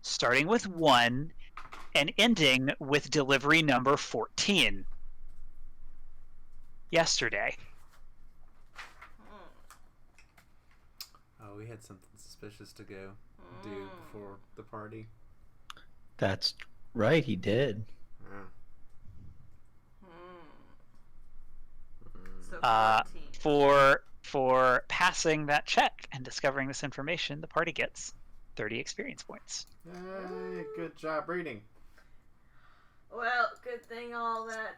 starting with 1 and ending with delivery number 14. Yesterday. Oh, we had something suspicious to go do before the party. That's right, he did. So 14. For passing that check and discovering this information, the party gets 30 experience points. Hey, good job reading. Well, good thing all that,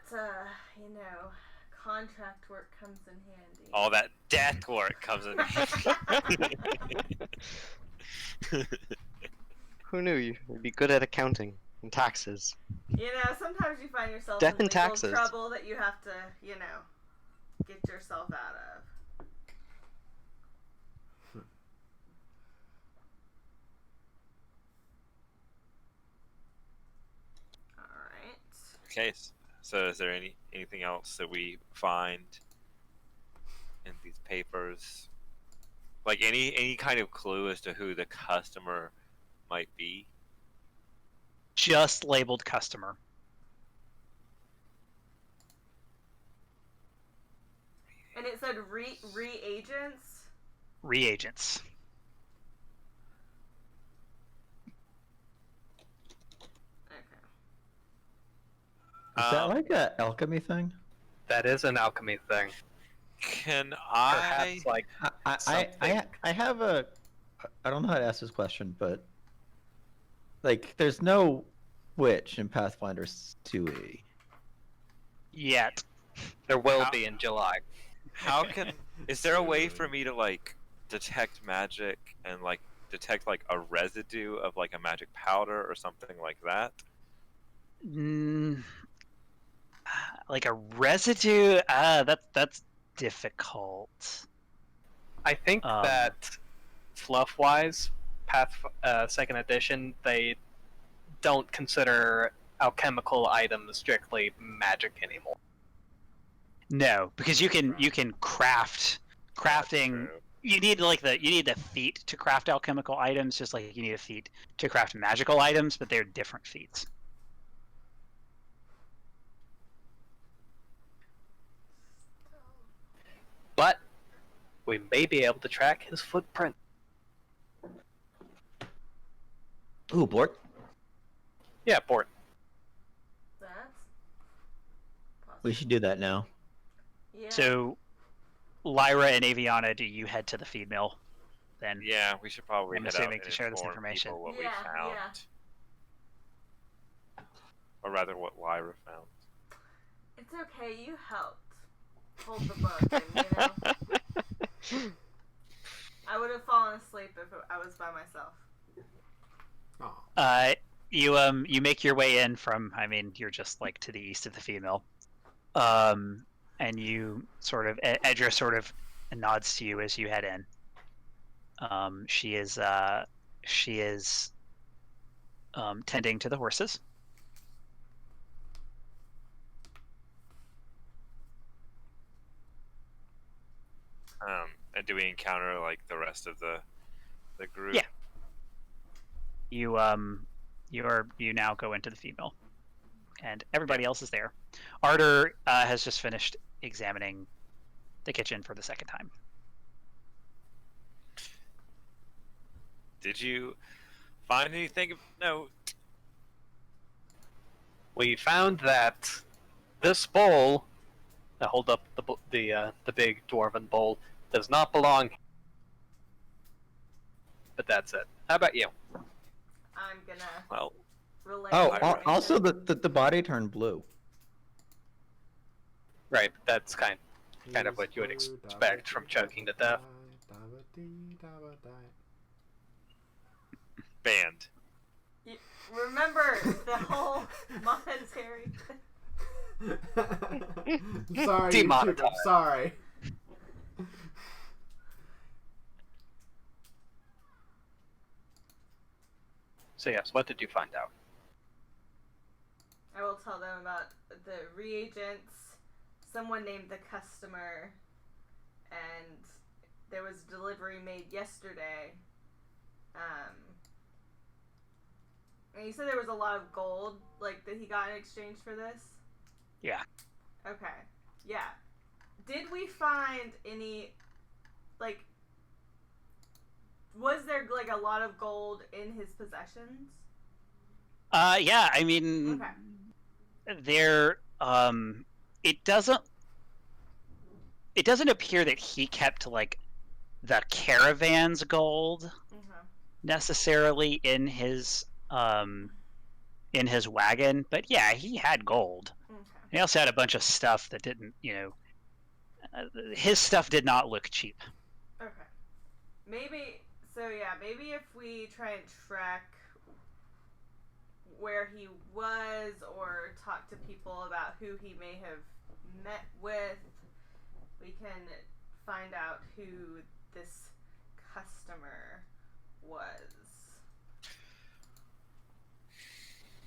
contract work comes in handy. All that death work comes in handy. Who knew you'd be good at accounting and taxes? Sometimes you find yourself Death in and legal taxes. trouble that you have to, get yourself out of. Alright. Okay, so is there anything else that we find in these papers? Like any kind of clue as to who the customer might be? Just labeled customer. And it said reagents? Reagents. Okay. Is that like a alchemy thing? That is an alchemy thing. Can I? Perhaps, like, I have a. I don't know how to ask this question, but like, there's no witch in Pathfinder 2e. Yet. there will be in July. How can? Is there a way for me to like detect magic and like detect like a residue of like a magic powder or something like that? Like a residue? That's difficult. I think that fluff-wise, Second Edition, they don't consider alchemical items strictly magic anymore. No, because you can crafting. True. You need the feat to craft alchemical items, just like you need a feat to craft magical items, but they're different feats. But we may be able to track his footprint. Ooh, Bort. Yeah, Bort. That's possible. We should do that now. Yeah. So, Lyra and Aviana, do you head to the feed mill? Then Yeah, we should probably I'm head assuming out to and share this inform information. people what Yeah, we found. Or rather, what Lyra found. It's okay, you helped hold the book, and I would have fallen asleep if I was by myself. Oh. You make your way in from. I mean, you're just like to the east of the feed mill, and you sort of Edra sort of nods to you as you head in. She is tending to the horses. And do we encounter like the rest of the group? Yeah. You now go into the feed mill, and everybody else is there. Arter has just finished examining the kitchen for the second time. Did you find anything of note? We found that this bowl, I hold up the big dwarven bowl, does not belong. But that's it. How about you? I'm gonna Well, relay. Oh, information. also the body turned blue. Right, that's kind of what you would expect from choking to death. banned. Remember the whole monetary. Sorry, Demonetized. YouTube, I'm sorry. So yes, what did you find out? I will tell them about the reagents, someone named the customer, and there was delivery made yesterday. And you said there was a lot of gold, like, that he got in exchange for this? Yeah. Okay. Yeah. Did we find any, like, was there, like, a lot of gold in his possessions? Yeah, I mean, Okay. there, it doesn't appear that he kept, like, the caravan's gold necessarily in his wagon, but yeah, he had gold. Okay. He also had a bunch of stuff that didn't, his stuff did not look cheap. Okay. Maybe if we try and track where he was or talk to people about who he may have met with, we can find out who this customer was.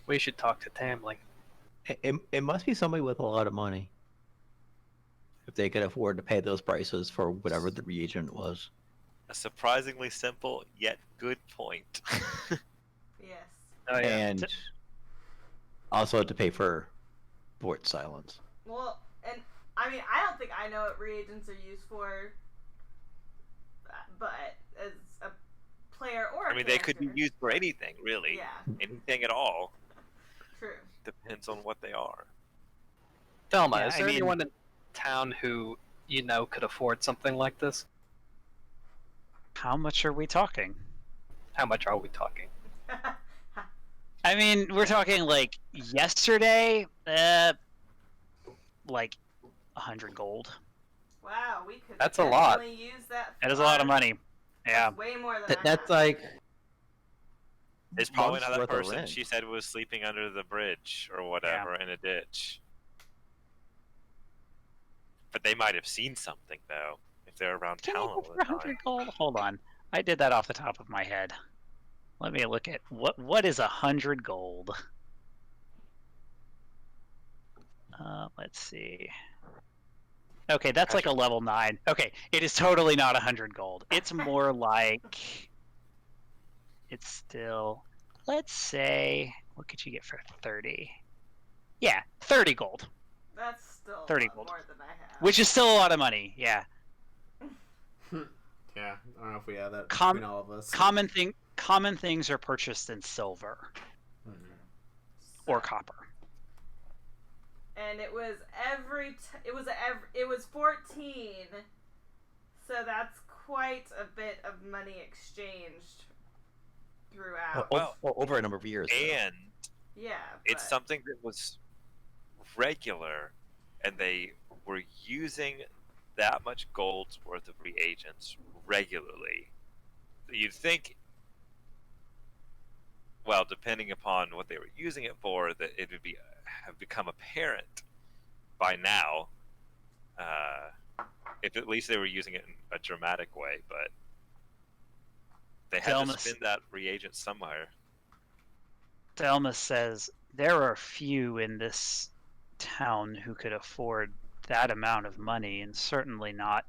We should talk to Tamley. It must be somebody with a lot of money. If they could afford to pay those prices for whatever the reagent was. A surprisingly simple yet good point. Yes. Oh yeah. And also to pay for Bort's silence. Well, and I mean, I don't think I know what reagents are used for, but as a player or a I mean, they could be character- used for anything, really. Yeah, Anything at all. true. Depends on what they are. Thelma, Yeah, is I there mean- anyone in town who you know could afford something like this? How much are we talking? How much are we talking? I mean, we're talking like yesterday, like 100 gold. Wow, we could That's a lot. definitely use that. That is a lot of money. Yeah. Way more than I That's have. like It's probably months not that worth of person. rent. She said was sleeping under the bridge or whatever in a ditch. But they might have seen something though, if they're around Can town you go all for the 100 time. gold? Hold on. I did that off the top of my head. Let me look at what is 100 gold. Let's see. Okay, that's like a level 9. Okay, it is totally not 100 gold. It's more like it's still. Let's say what could you get for 30? Yeah, 30 gold. That's still 30 a lot gold. more than I have. Which is still a lot of money. Yeah. Yeah, I don't know if we have that Com- between all of us. Common things are purchased in silver or copper. And it was it was 14. So that's quite a bit of money exchanged throughout. Over a number of years. And Yeah, it's but- something that was regular, and they were using that much gold's worth of reagents regularly. You'd think, well, depending upon what they were using it for, that it would have become apparent by now, if at least they were using it in a dramatic way, but they had to spend that reagent somewhere. Delma says there are few in this town who could afford that amount of money, and certainly not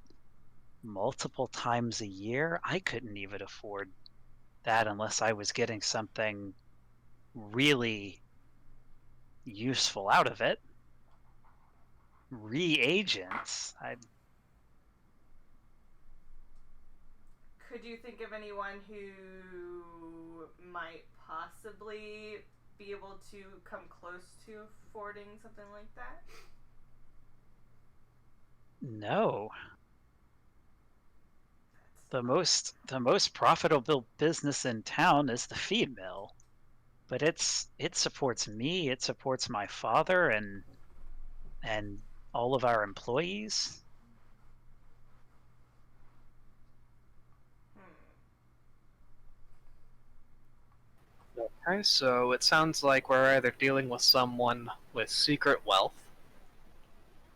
multiple times a year. I couldn't even afford that unless I was getting something really useful out of it. Reagents. Could you think of anyone who might possibly be able to come close to affording something like that? No. The most profitable business in town is the feed mill, but it supports me. It supports my father and all of our employees. Okay, so it sounds like we're either dealing with someone with secret wealth,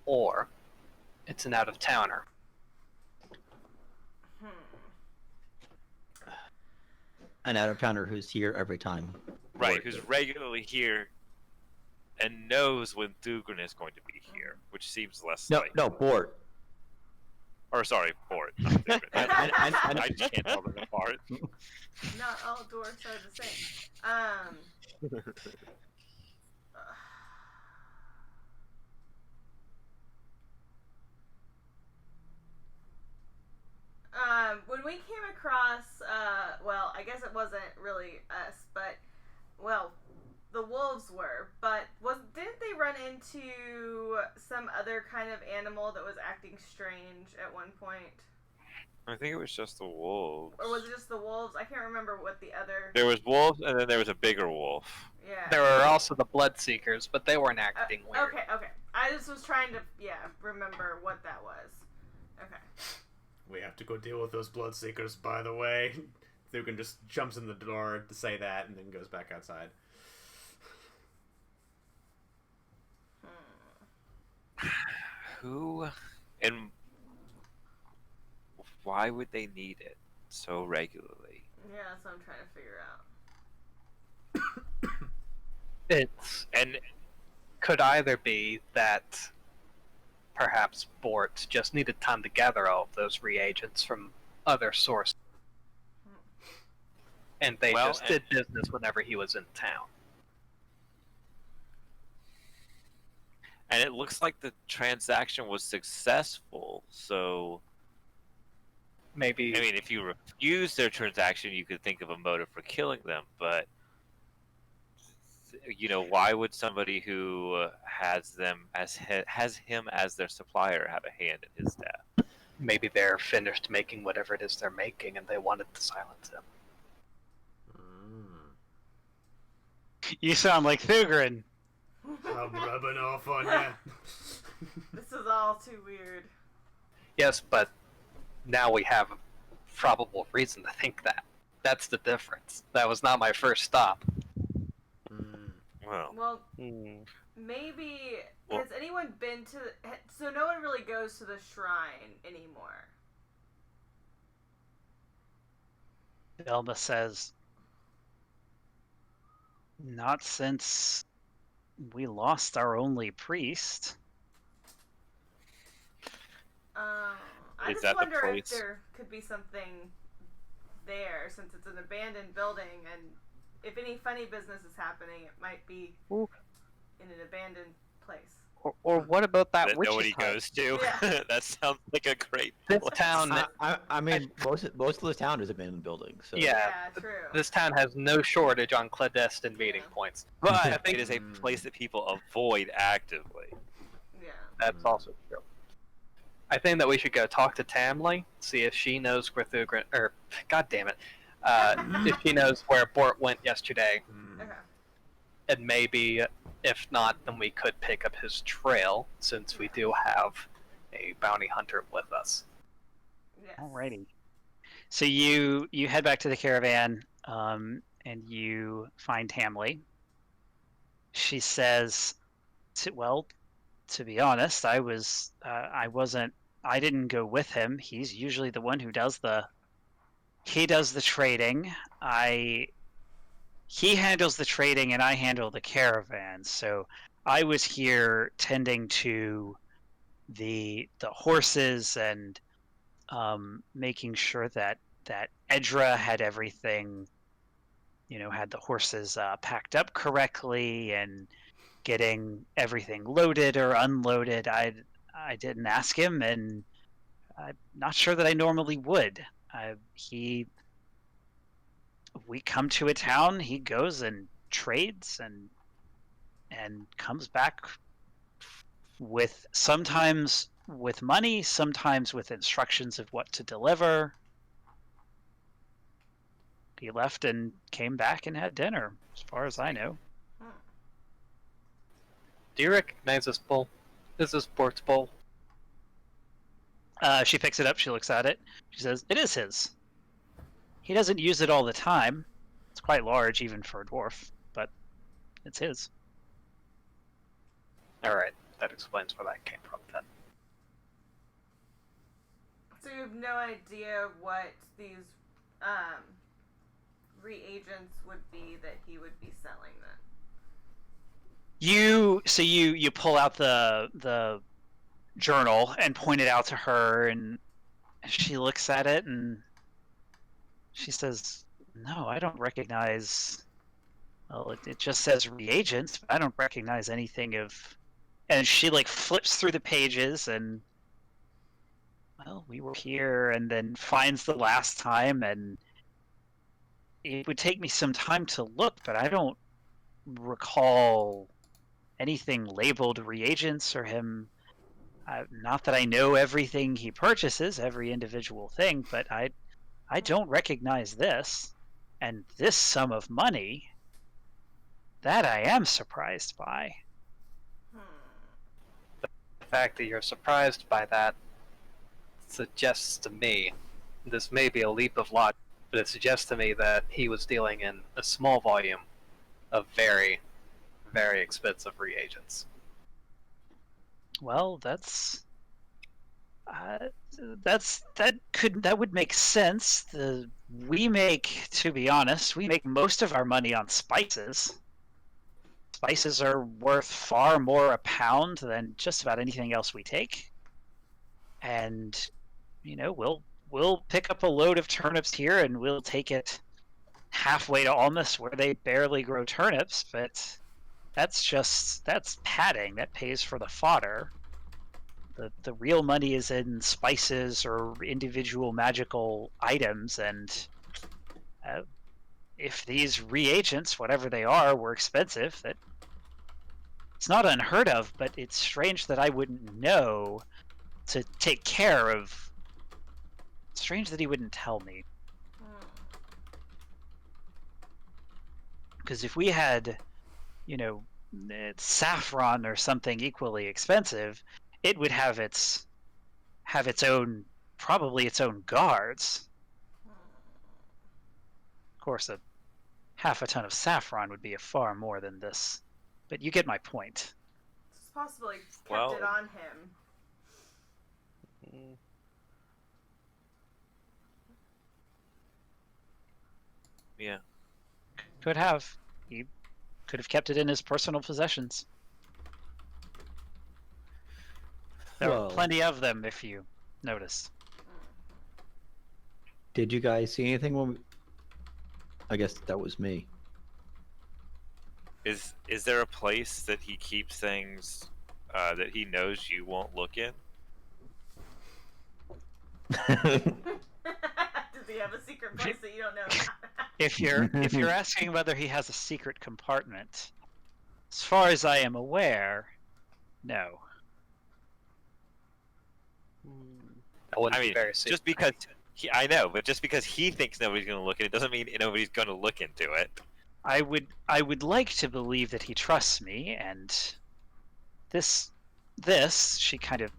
or it's an out-of-towner. An out-of-towner who's here every time. Right, who's regularly here and knows when Thugren is going to be here, which seems less likely. No, Bort. Or sorry, Bort. Not Thugren. I just can't tell them apart. Not all dwarves are the same. When we came across, well, I guess it wasn't really us, but, well, the wolves were, but didn't they run into some other kind of animal that was acting strange at one point? I think it was just the wolves. Or was it just the wolves? I can't remember what the other... There was wolves, and then there was a bigger wolf. Yeah. There were also the Bloodseekers, but they weren't acting weird. Okay. I just was trying to, remember what that was. Okay. We have to go deal with those Bloodseekers, by the way. Thugan just jumps in the door to say that and then goes back outside. Who and why would they need it so regularly? Yeah, that's what I'm trying to figure out. Could either be that perhaps Bort just needed time to gather all of those reagents from other sources, and they just did business whenever he was in town. And it looks like the transaction was successful, so maybe. I mean, if you refuse their transaction, you could think of a motive for killing them, but why would somebody who has him as their supplier have a hand in his death? Maybe they're finished making whatever it is they're making, and they wanted to silence him. You sound like Thugren. I'm rubbing off on you. This is all too weird. Yes, but now we have probable reason to think that. That's the difference. That was not my first stop. Well, Well, Hmm. maybe Well- has anyone been to? So no one really goes to the shrine anymore. Elma says, "Not since we lost our only priest." I Is just that the wonder if place? there could be something there, since it's an abandoned building, and if any funny business is happening, it might be Ooh. in an abandoned place. Or what about that that witch's nobody hut? goes to. Yeah. That sounds like a great This place. town, I mean, most of this town is abandoned buildings. So. yeah, true. this town has no shortage on clandestine meeting Yeah. points. But I think it is a place that people avoid actively. Yeah. that's also true. I think that we should go talk to Tamley, see if she knows where Thugrin, or god damn it, if she knows where Bort went yesterday, Okay. and maybe if not, then we could pick up his trail since we do have a bounty hunter with us. Yes. Alrighty. So you head back to the caravan, and you find Tamley. She says, "Well, to be honest, I didn't go with him. He's usually the one who does the trading. He handles the trading and I handle the caravan. So I was here tending to the horses and making sure that Edra had everything, had the horses packed up correctly and getting everything loaded or unloaded. I didn't ask him, and I'm not sure that I normally would. We come to a town, he goes and trades and comes back with, sometimes with money, sometimes with instructions of what to deliver. He left and came back and had dinner, as far as I know." Do you recognize this bull? This is Bort's bull. She picks it up, she looks at it, she says, "It is his. He doesn't use it all the time. It's quite large, even for a dwarf, but it's his." Alright, that explains where that came from then. So you have no idea what these reagents would be that he would be selling then? You pull out the journal and point it out to her, and she looks at it and she says, "No, I don't recognize." Well, it just says reagents, but I don't recognize anything of. And she flips through the pages and, well, we were here, and then finds the last time, and it would take me some time to look, but I don't recall anything labeled reagents or him. Not that I know everything he purchases, every individual thing, but I don't recognize this, and this sum of money. That I am surprised by. The fact that you're surprised by that suggests to me, this may be a leap of logic, but it suggests to me that he was dealing in a small volume of very, very expensive reagents. Well, that would make sense. To be honest, we make most of our money on spices. Spices are worth far more a pound than just about anything else we take. And we'll pick up a load of turnips here and we'll take it halfway to Almas where they barely grow turnips, but that's padding. That pays for the fodder. The real money is in spices or individual magical items, and if these reagents, whatever they are, were expensive, that it's not unheard of, but it's strange that I wouldn't know to take care of. Strange that he wouldn't tell me. Because if we had, saffron or something equally expensive, it would have its own, probably its own guards. course, half a ton of saffron would be a far more than this. But you get my point. It's possible he kept Well- it on him. Yeah. Could have. He could have kept it in his personal possessions. There Well- are plenty of them, if you notice. Did you guys see anything when I guess that was me. Is there a place that he keeps things that he knows you won't look in? Does he have a secret place that you don't know about? If you're asking whether he has a secret compartment, as far as I am aware, no. That wouldn't I be mean, very secret. just because I know, but just because he thinks nobody's going to look in it doesn't mean nobody's going to look into it. I would like to believe that he trusts me, and this she kind of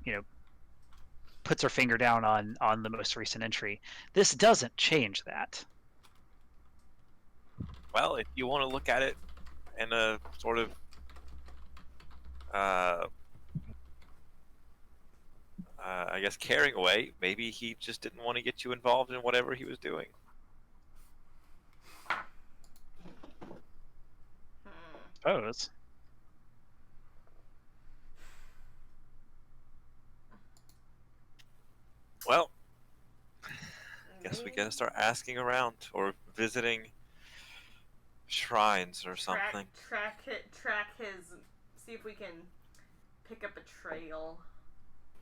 puts her finger down on the most recent entry. This doesn't change that. Well, if you want to look at it in a sort of I guess caring way, maybe he just didn't want to get you involved in whatever he was doing. Suppose. Well, guess we gotta start asking around or visiting shrines or something. Track his. See if we can pick up a trail.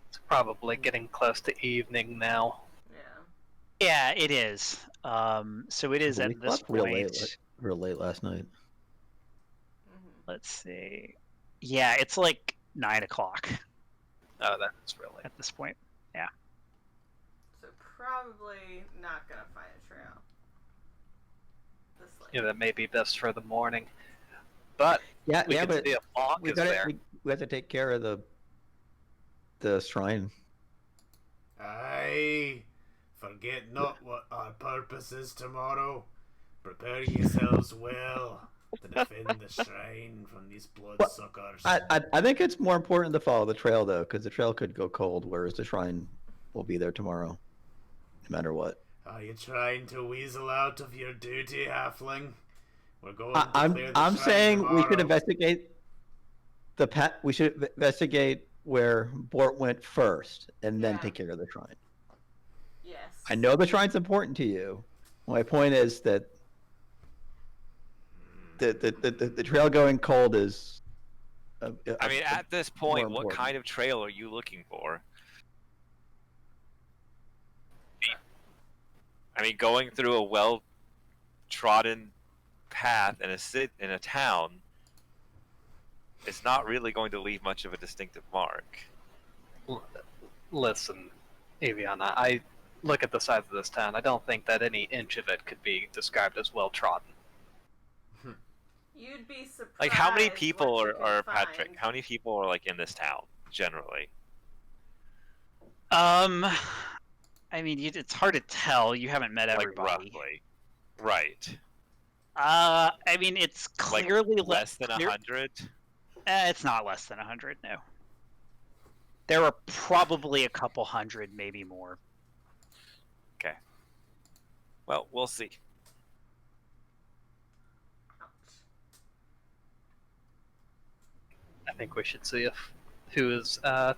It's probably getting close to evening now. Yeah. Yeah, it is. So it is We at this slept real point. real late last night. Let's see. Yeah, it's like 9 o'clock Oh, that's really. at this point. Yeah. So probably not gonna find a trail. This late. Yeah, that may be best for the morning. But Yeah, we yeah, can but see a fog we is got there. we have to take care of the shrine. Aye, forget not what our purpose is tomorrow. Prepare yourselves well to defend the shrine from these bloodsuckers. I think it's more important to follow the trail though, because the trail could go cold, whereas the shrine will be there tomorrow, no matter what. Are you trying to weasel out of your duty, halfling? We're going to clear the I'm shrine saying we should tomorrow. investigate we should investigate where Bort went first, and then Yeah. take care of the shrine. Yes. I know the shrine's important to you. My point is that the trail going cold is. I mean, at this point, more what important. kind of trail are you looking for? I mean, going through a well-trodden path in a town is not really going to leave much of a distinctive mark. Listen, Aviana, I look at the size of this town. I don't think that any inch of it could be described as well trodden. You'd be surprised. Like, how many people what you are can Patrick? find. How many people are like in this town generally? I mean, it's hard to tell. You haven't met Like everybody. roughly, right? I mean, it's Like clearly less than 100. It's not less than 100. No. There are probably a couple hundred, maybe more. Okay. Well, we'll see. Ouch. I think we should see if who is at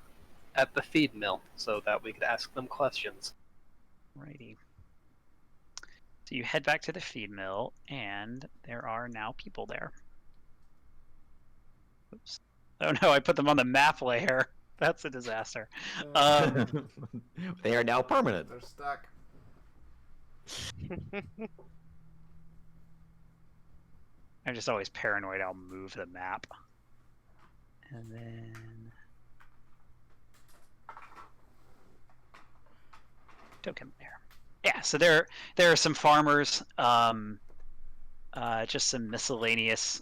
the feed mill so that we could ask them questions. Righty. So you head back to the feed mill, and there are now people there. Oops. Oh no, I put them on the map layer. That's a disaster. They are now permanent. They're stuck. I'm just always paranoid I'll move the map. And then... token there. Yeah, so there are some farmers, just some miscellaneous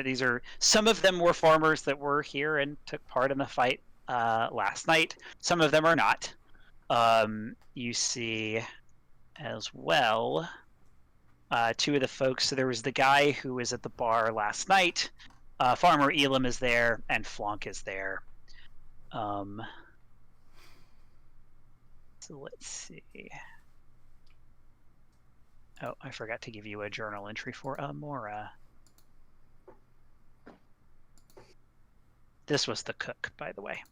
These are some of them were farmers that were here and took part in the fight last night. Some of them are not. You see as well two of the folks. So there was the guy who was at the bar last night. Farmer Elam is there, and Flonk is there. So let's see. Oh, I forgot to give you a journal entry for Amora. This was the cook, by the way.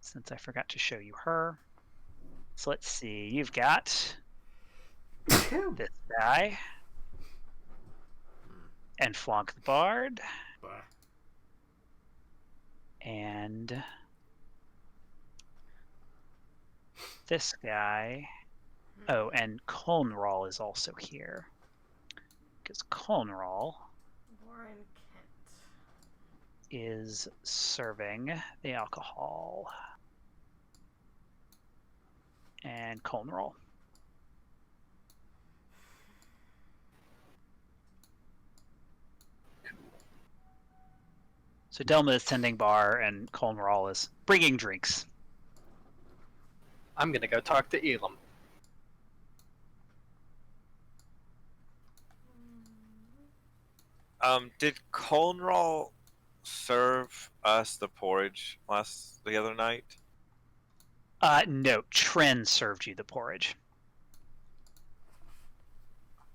Since I forgot to show you her. So let's see. You've got this guy. And Flonk the Bard. And this guy. Oh, and Colnral is also here. Because Colnral Warren Kent is serving the alcohol. And Colnral. So Delma is tending bar, and Colnral is bringing drinks. I'm gonna go talk to Elam. Did Colnral serve us the porridge the other night? No, Tren served you the porridge.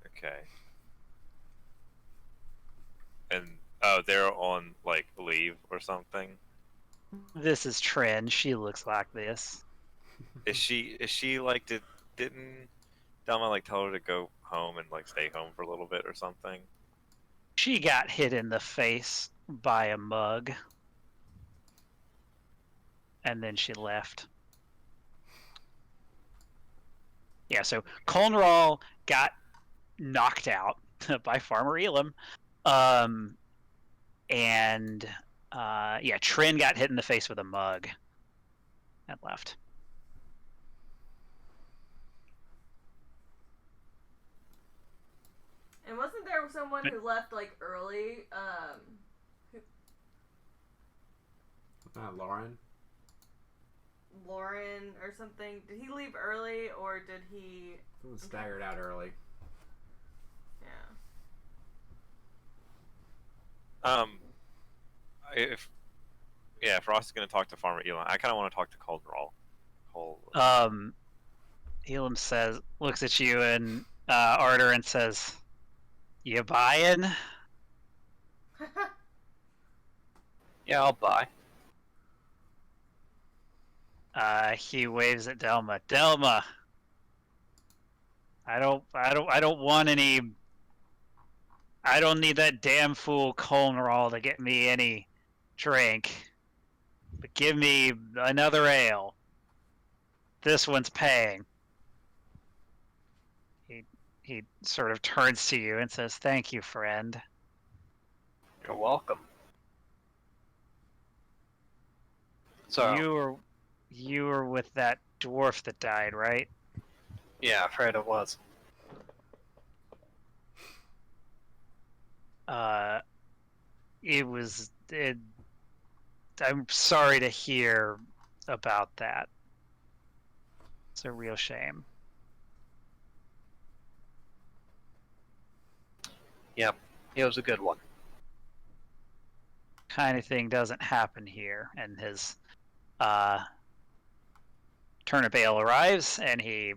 Okay. And they're on like leave or something. This is Tren. She looks like this. Is she like didn't Delma like tell her to go home and like stay home for a little bit or something? She got hit in the face by a mug. And then she left. Yeah, so Colnral got knocked out by Farmer Elam. And Trin got hit in the face with a mug and left. And wasn't there someone who left like early? Lauren. Lauren or something. Did he leave early or did he? He was staggered out early. Yeah. If Ross is gonna talk to Farmer Elam, I kind of want to talk to Colnral. Elam looks at you and Arter and says, "You buying?" Yeah, I'll buy. He waves at Delma. Delma, I don't want any. I don't need that damn fool Colnral to get me any drink. But give me another ale. This one's paying. He sort of turns to you and says, "Thank you, friend." You're welcome. So you were with that dwarf that died, right? yeah, afraid it was. I'm sorry to hear about that. It's a real shame. Yep, he was a good one. Kind of thing doesn't happen here. And his turnip ale arrives, and he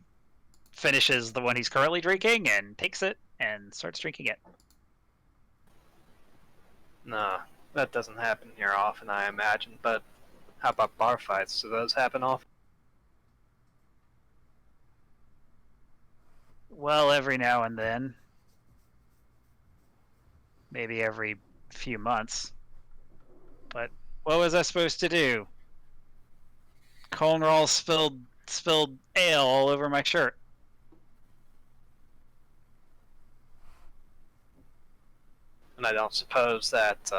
finishes the one he's currently drinking and takes it and starts drinking it. Nah, that doesn't happen here often, I imagine, but how about bar fights? Do those happen often? Well, every now and then. Maybe every few months. But what was I supposed to do? Colnral spilled ale all over my shirt. And I don't suppose that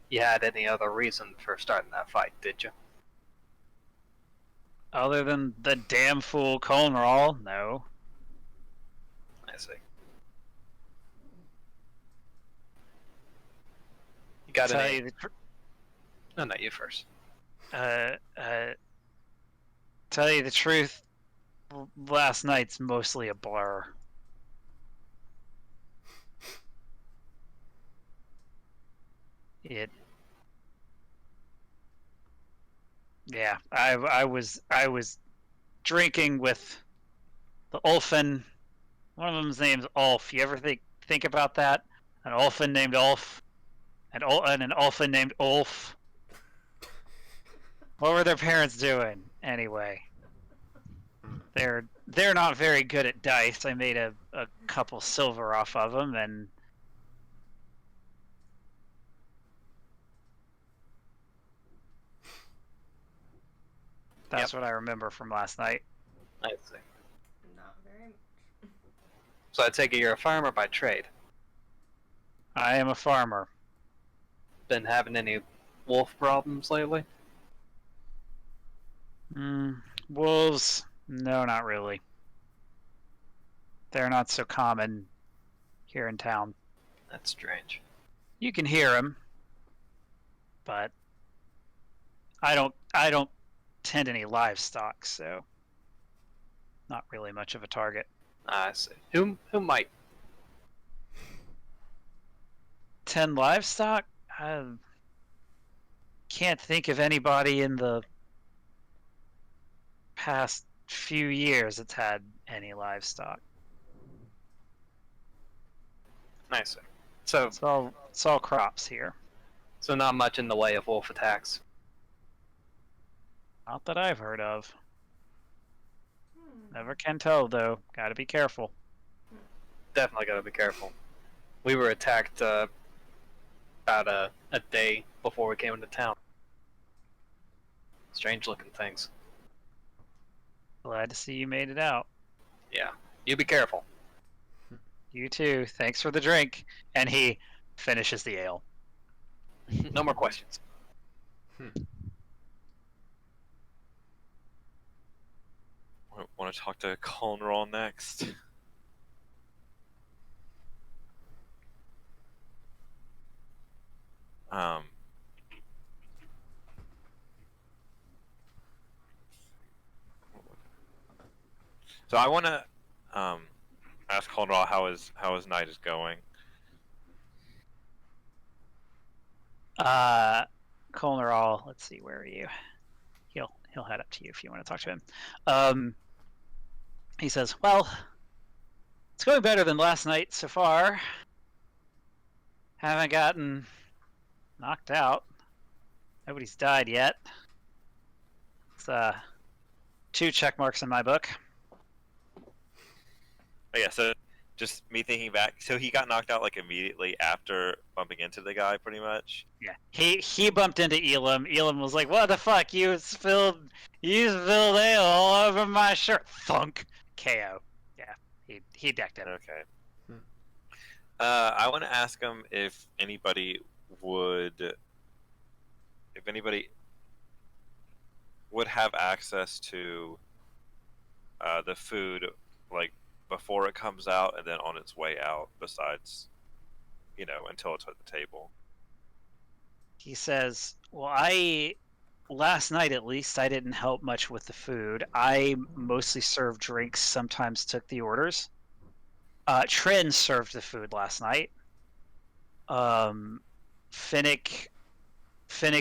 you had any other reason for starting that fight, did you? Other than the damn fool Colnral, no. I see. You got any? No, not you first. Tell you the truth, last night's mostly a blur. Yeah, I was drinking with the Ulfin. One of them's name's Ulf. You ever think about that? An Ulfin named Ulf, and an Ulfin named Ulf. What were their parents doing anyway? They're not very good at dice. I made a couple silver off of them, and that's what I remember from last night. I see. Not very much. So I take it you're a farmer by trade. I am a farmer. Been having any wolf problems lately? Wolves? No, not really. They're not so common here in town. That's strange. You can hear them, but I don't tend any livestock, so not really much of a target. I see. Who might? 10 livestock? I can't think of anybody in the past few years that's had any livestock. I see. So It's all crops here. So not much in the way of wolf attacks. Not that I've heard of. Never can tell, though. Gotta be careful. Definitely gotta be careful. We were attacked about a day before we came into town. Strange looking things. Glad to see you made it out. Yeah. You be careful. You too. Thanks for the drink. And he finishes the ale. No more questions. Want to talk to Conroy next? So I want to ask Conroy how his night is going. Colneral, let's see, where are you? He'll head up to you if you want to talk to him. He says, well, it's going better than last night so far. Haven't gotten knocked out. Nobody's died yet. It's 2 check marks in my book. Oh, yeah, so just me thinking back, so he got knocked out like immediately after bumping into the guy, pretty much. Yeah, he bumped into Elam. Elam was like, "What the fuck? You spilled ale all over my shirt." Thunk. KO. Yeah, he decked it. Okay. I want to ask him if anybody would have access to the food, like before it comes out and then on its way out, besides, until it's at the table. He says, well, last night at least, I didn't help much with the food. I mostly served drinks, sometimes took the orders. Trin served the food last night. Finnick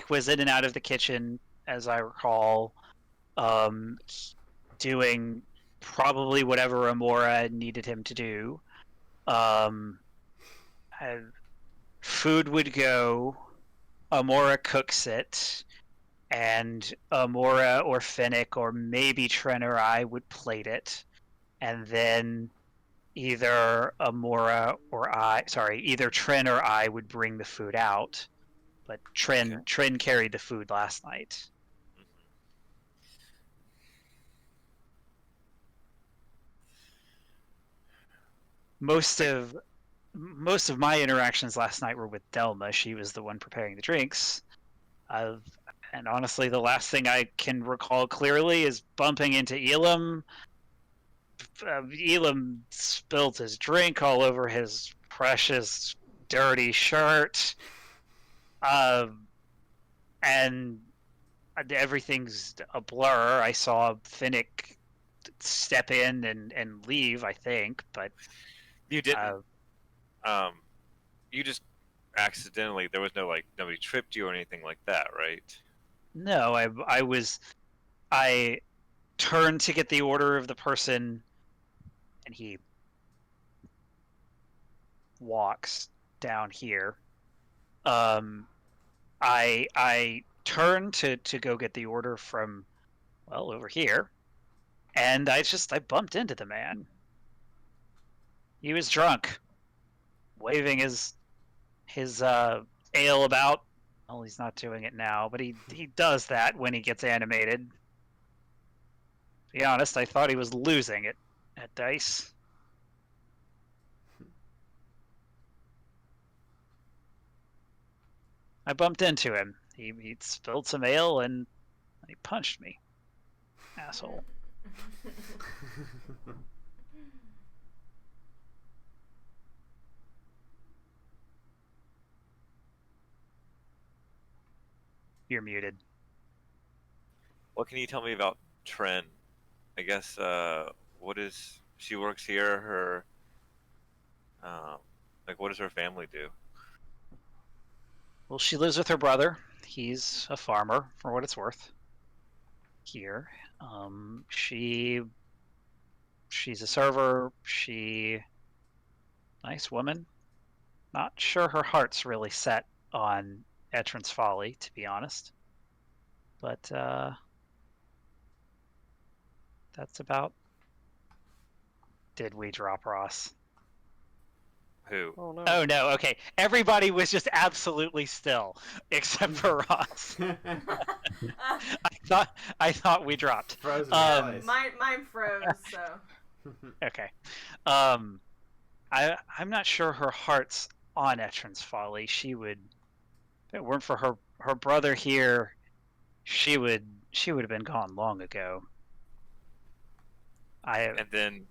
was in and out of the kitchen, as I recall, doing probably whatever Amora needed him to do. Food would go, Amora cooks it, and Amora or Finnick or maybe Tren or I would plate it, and then either Tren or I would bring the food out, but Tren carried the food last night. Most of my interactions last night were with Delma. She was the one preparing the drinks. And honestly, the last thing I can recall clearly is bumping into Elam. Elam spilled his drink all over his precious dirty shirt. And everything's a blur. I saw Finnick step in and leave, I think, but You didn't. You just accidentally. There was no like nobody tripped you or anything like that, right? no, I turned to get the order of the person, and he walks down here. I turned to go get the order from, well, over here, and I bumped into the man. He was drunk, waving his ale about. Well, he's not doing it now, but he does that when he gets animated. To be honest, I thought he was losing it at dice. I bumped into him. He spilled some ale and he punched me. Asshole. You're muted. What can you tell me about Tren? I guess she works here. Her like what does her family do? Well, she lives with her brother. He's a farmer, for what it's worth. Here, she's a server. Nice woman. Not sure her heart's really set on Etran's Folly, to be honest. But that's about. Did we drop Ross? Who? Oh no. Oh no, okay. Everybody was just absolutely still, except for Ross. I thought we dropped. Frozen Um, place. Mine froze, so. Okay. I'm not sure her heart's on Etran's Folly. She would, if it weren't for her brother here, she would have been gone long ago. And then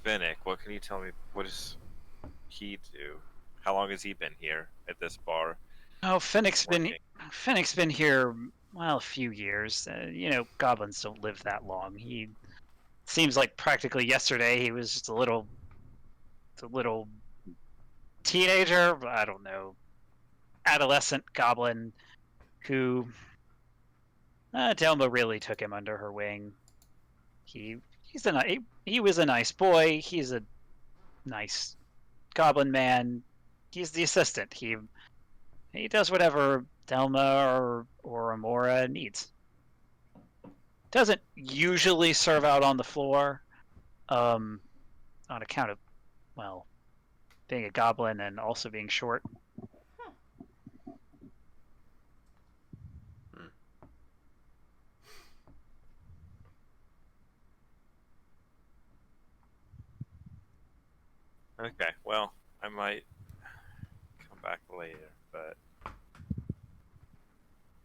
Finnick, what can you tell me? What does he do? How long has he been here at this bar? Oh, Finnick's working? been here, well, a few years. Goblins don't live that long. He seems like practically yesterday he was just a little teenager, I don't know, adolescent goblin who Delma really took him under her wing. He was a nice boy. He's a nice goblin man. He's the assistant. He does whatever Delma or Amora needs. Doesn't usually serve out on the floor, on account of, well, being a goblin and also being short. Okay, well, I might come back later, but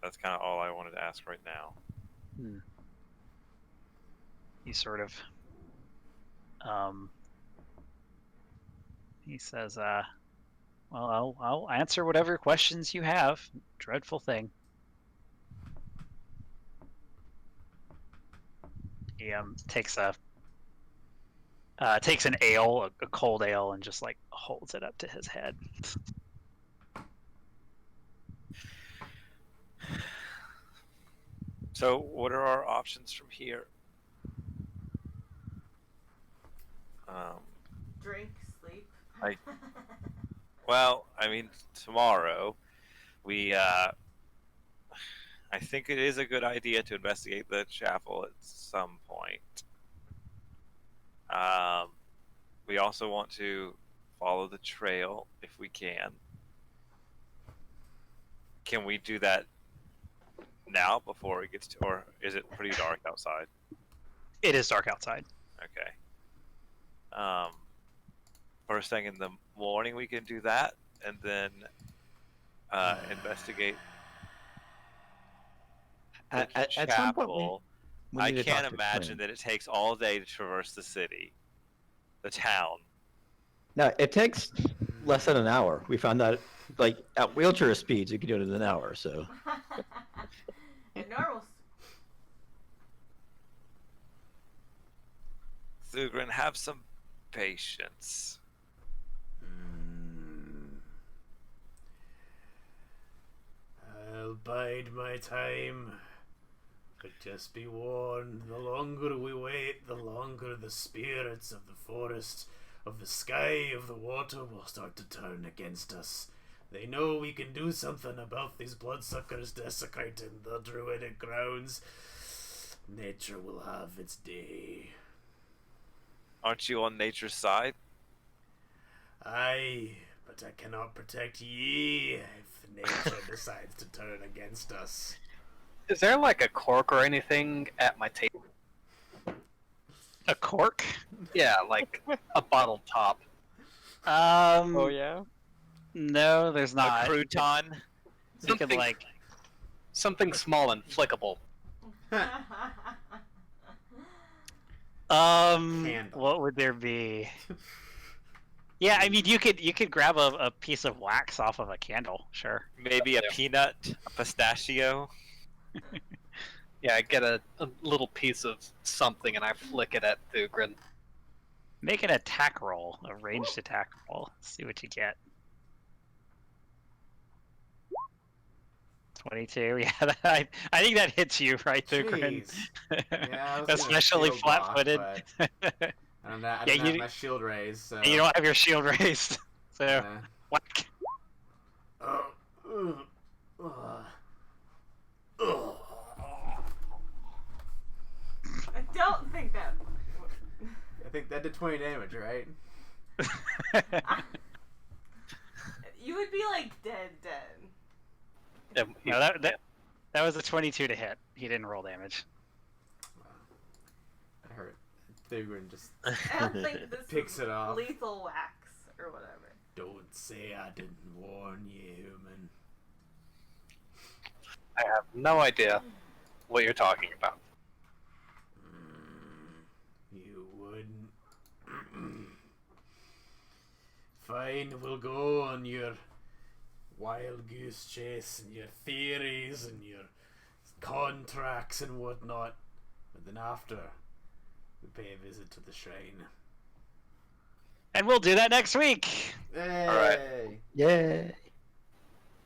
that's kind of all I wanted to ask right now. He sort of, he says, well, I'll answer whatever questions you have. Dreadful thing. He takes an ale, a cold ale, and just like holds it up to his head. So, what are our options from here? Drink, sleep. Well, I mean, tomorrow, I think it is a good idea to investigate the chapel at some point. We also want to follow the trail if we can. Can we do that now before it gets to, or is it pretty dark outside? It is dark outside. Okay. First thing in the morning we can do that, and then investigate the At some point, chapel. we I need to talk can't to imagine Quinn. that it takes all day to traverse the city, the town. No, it takes less than an hour. We found that, like, at wheelchair speeds, you can do it in an hour. So At normal have some patience. I'll bide my time. But just be warned, the longer we wait, the longer the spirits of the forest, of the sky, of the water will start to turn against us. They know we can do something about these bloodsuckers desecrating the druidic grounds. Nature will have its day. Aren't you on nature's side? Aye, but I cannot protect ye if nature decides to turn against us. Is there like a cork or anything at my table? A cork? Yeah, like a bottle top. Oh yeah. No, there's not. A crouton? You could like. Something small and flickable. Candle. What would there be? Yeah, I mean, you could grab a piece of wax off of a candle, sure. Maybe a peanut, a pistachio. Yeah, I get a little piece of something and I flick it at Thugrin. Make an attack roll, a ranged attack roll. See what you get. 22. Yeah, I think that hits you right through, Grin. Jeez. Yeah, I was gonna Especially shield block, flat-footed. but I don't have my shield raised, so... You don't have your shield raised, so whack. I don't think that. I think that did 20 damage, right? You would be like dead. No, that was a 22 to hit. He didn't roll damage. That hurt. Thugrin just I don't think this picks is it off. lethal wax or whatever. Don't say I didn't warn you, human. I have no idea what you're talking about. You wouldn't. Fine, we'll go on your wild goose chase and your theories and your contracts and whatnot. But then after, we pay a visit to the shrine. And we'll do that next week. Hey! Alright. Yay.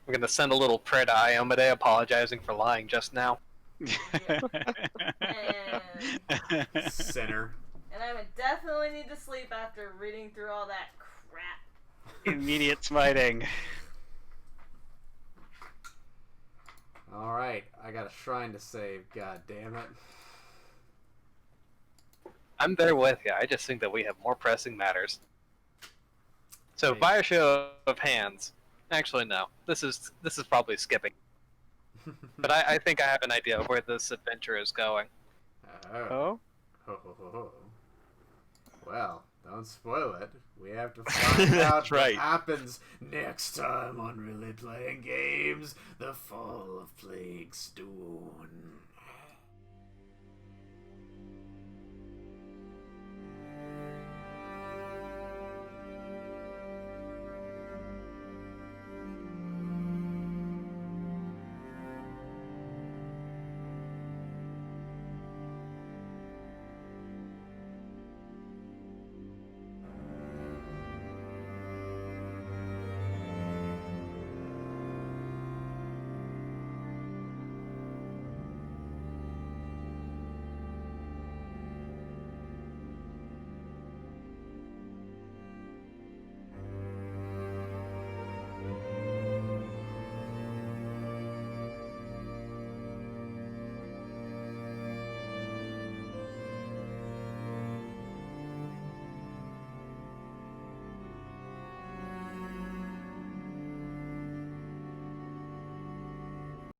We're gonna send a little prayer to Iomade apologizing for lying just now. And Sinner. I would definitely need to sleep after reading through all that crap. Immediate smiting. Alright, I got a shrine to save, god damn it. I'm there with you. I just think that we have more pressing matters. So Hey. by a show of hands, actually no, this is probably skipping. But I think I have an idea of where this adventure is going. Oh. Ho, ho, ho, ho. Well, don't spoil it. We have to find out right. what happens next time on Really Playing Games, The Fall of Plaguestone.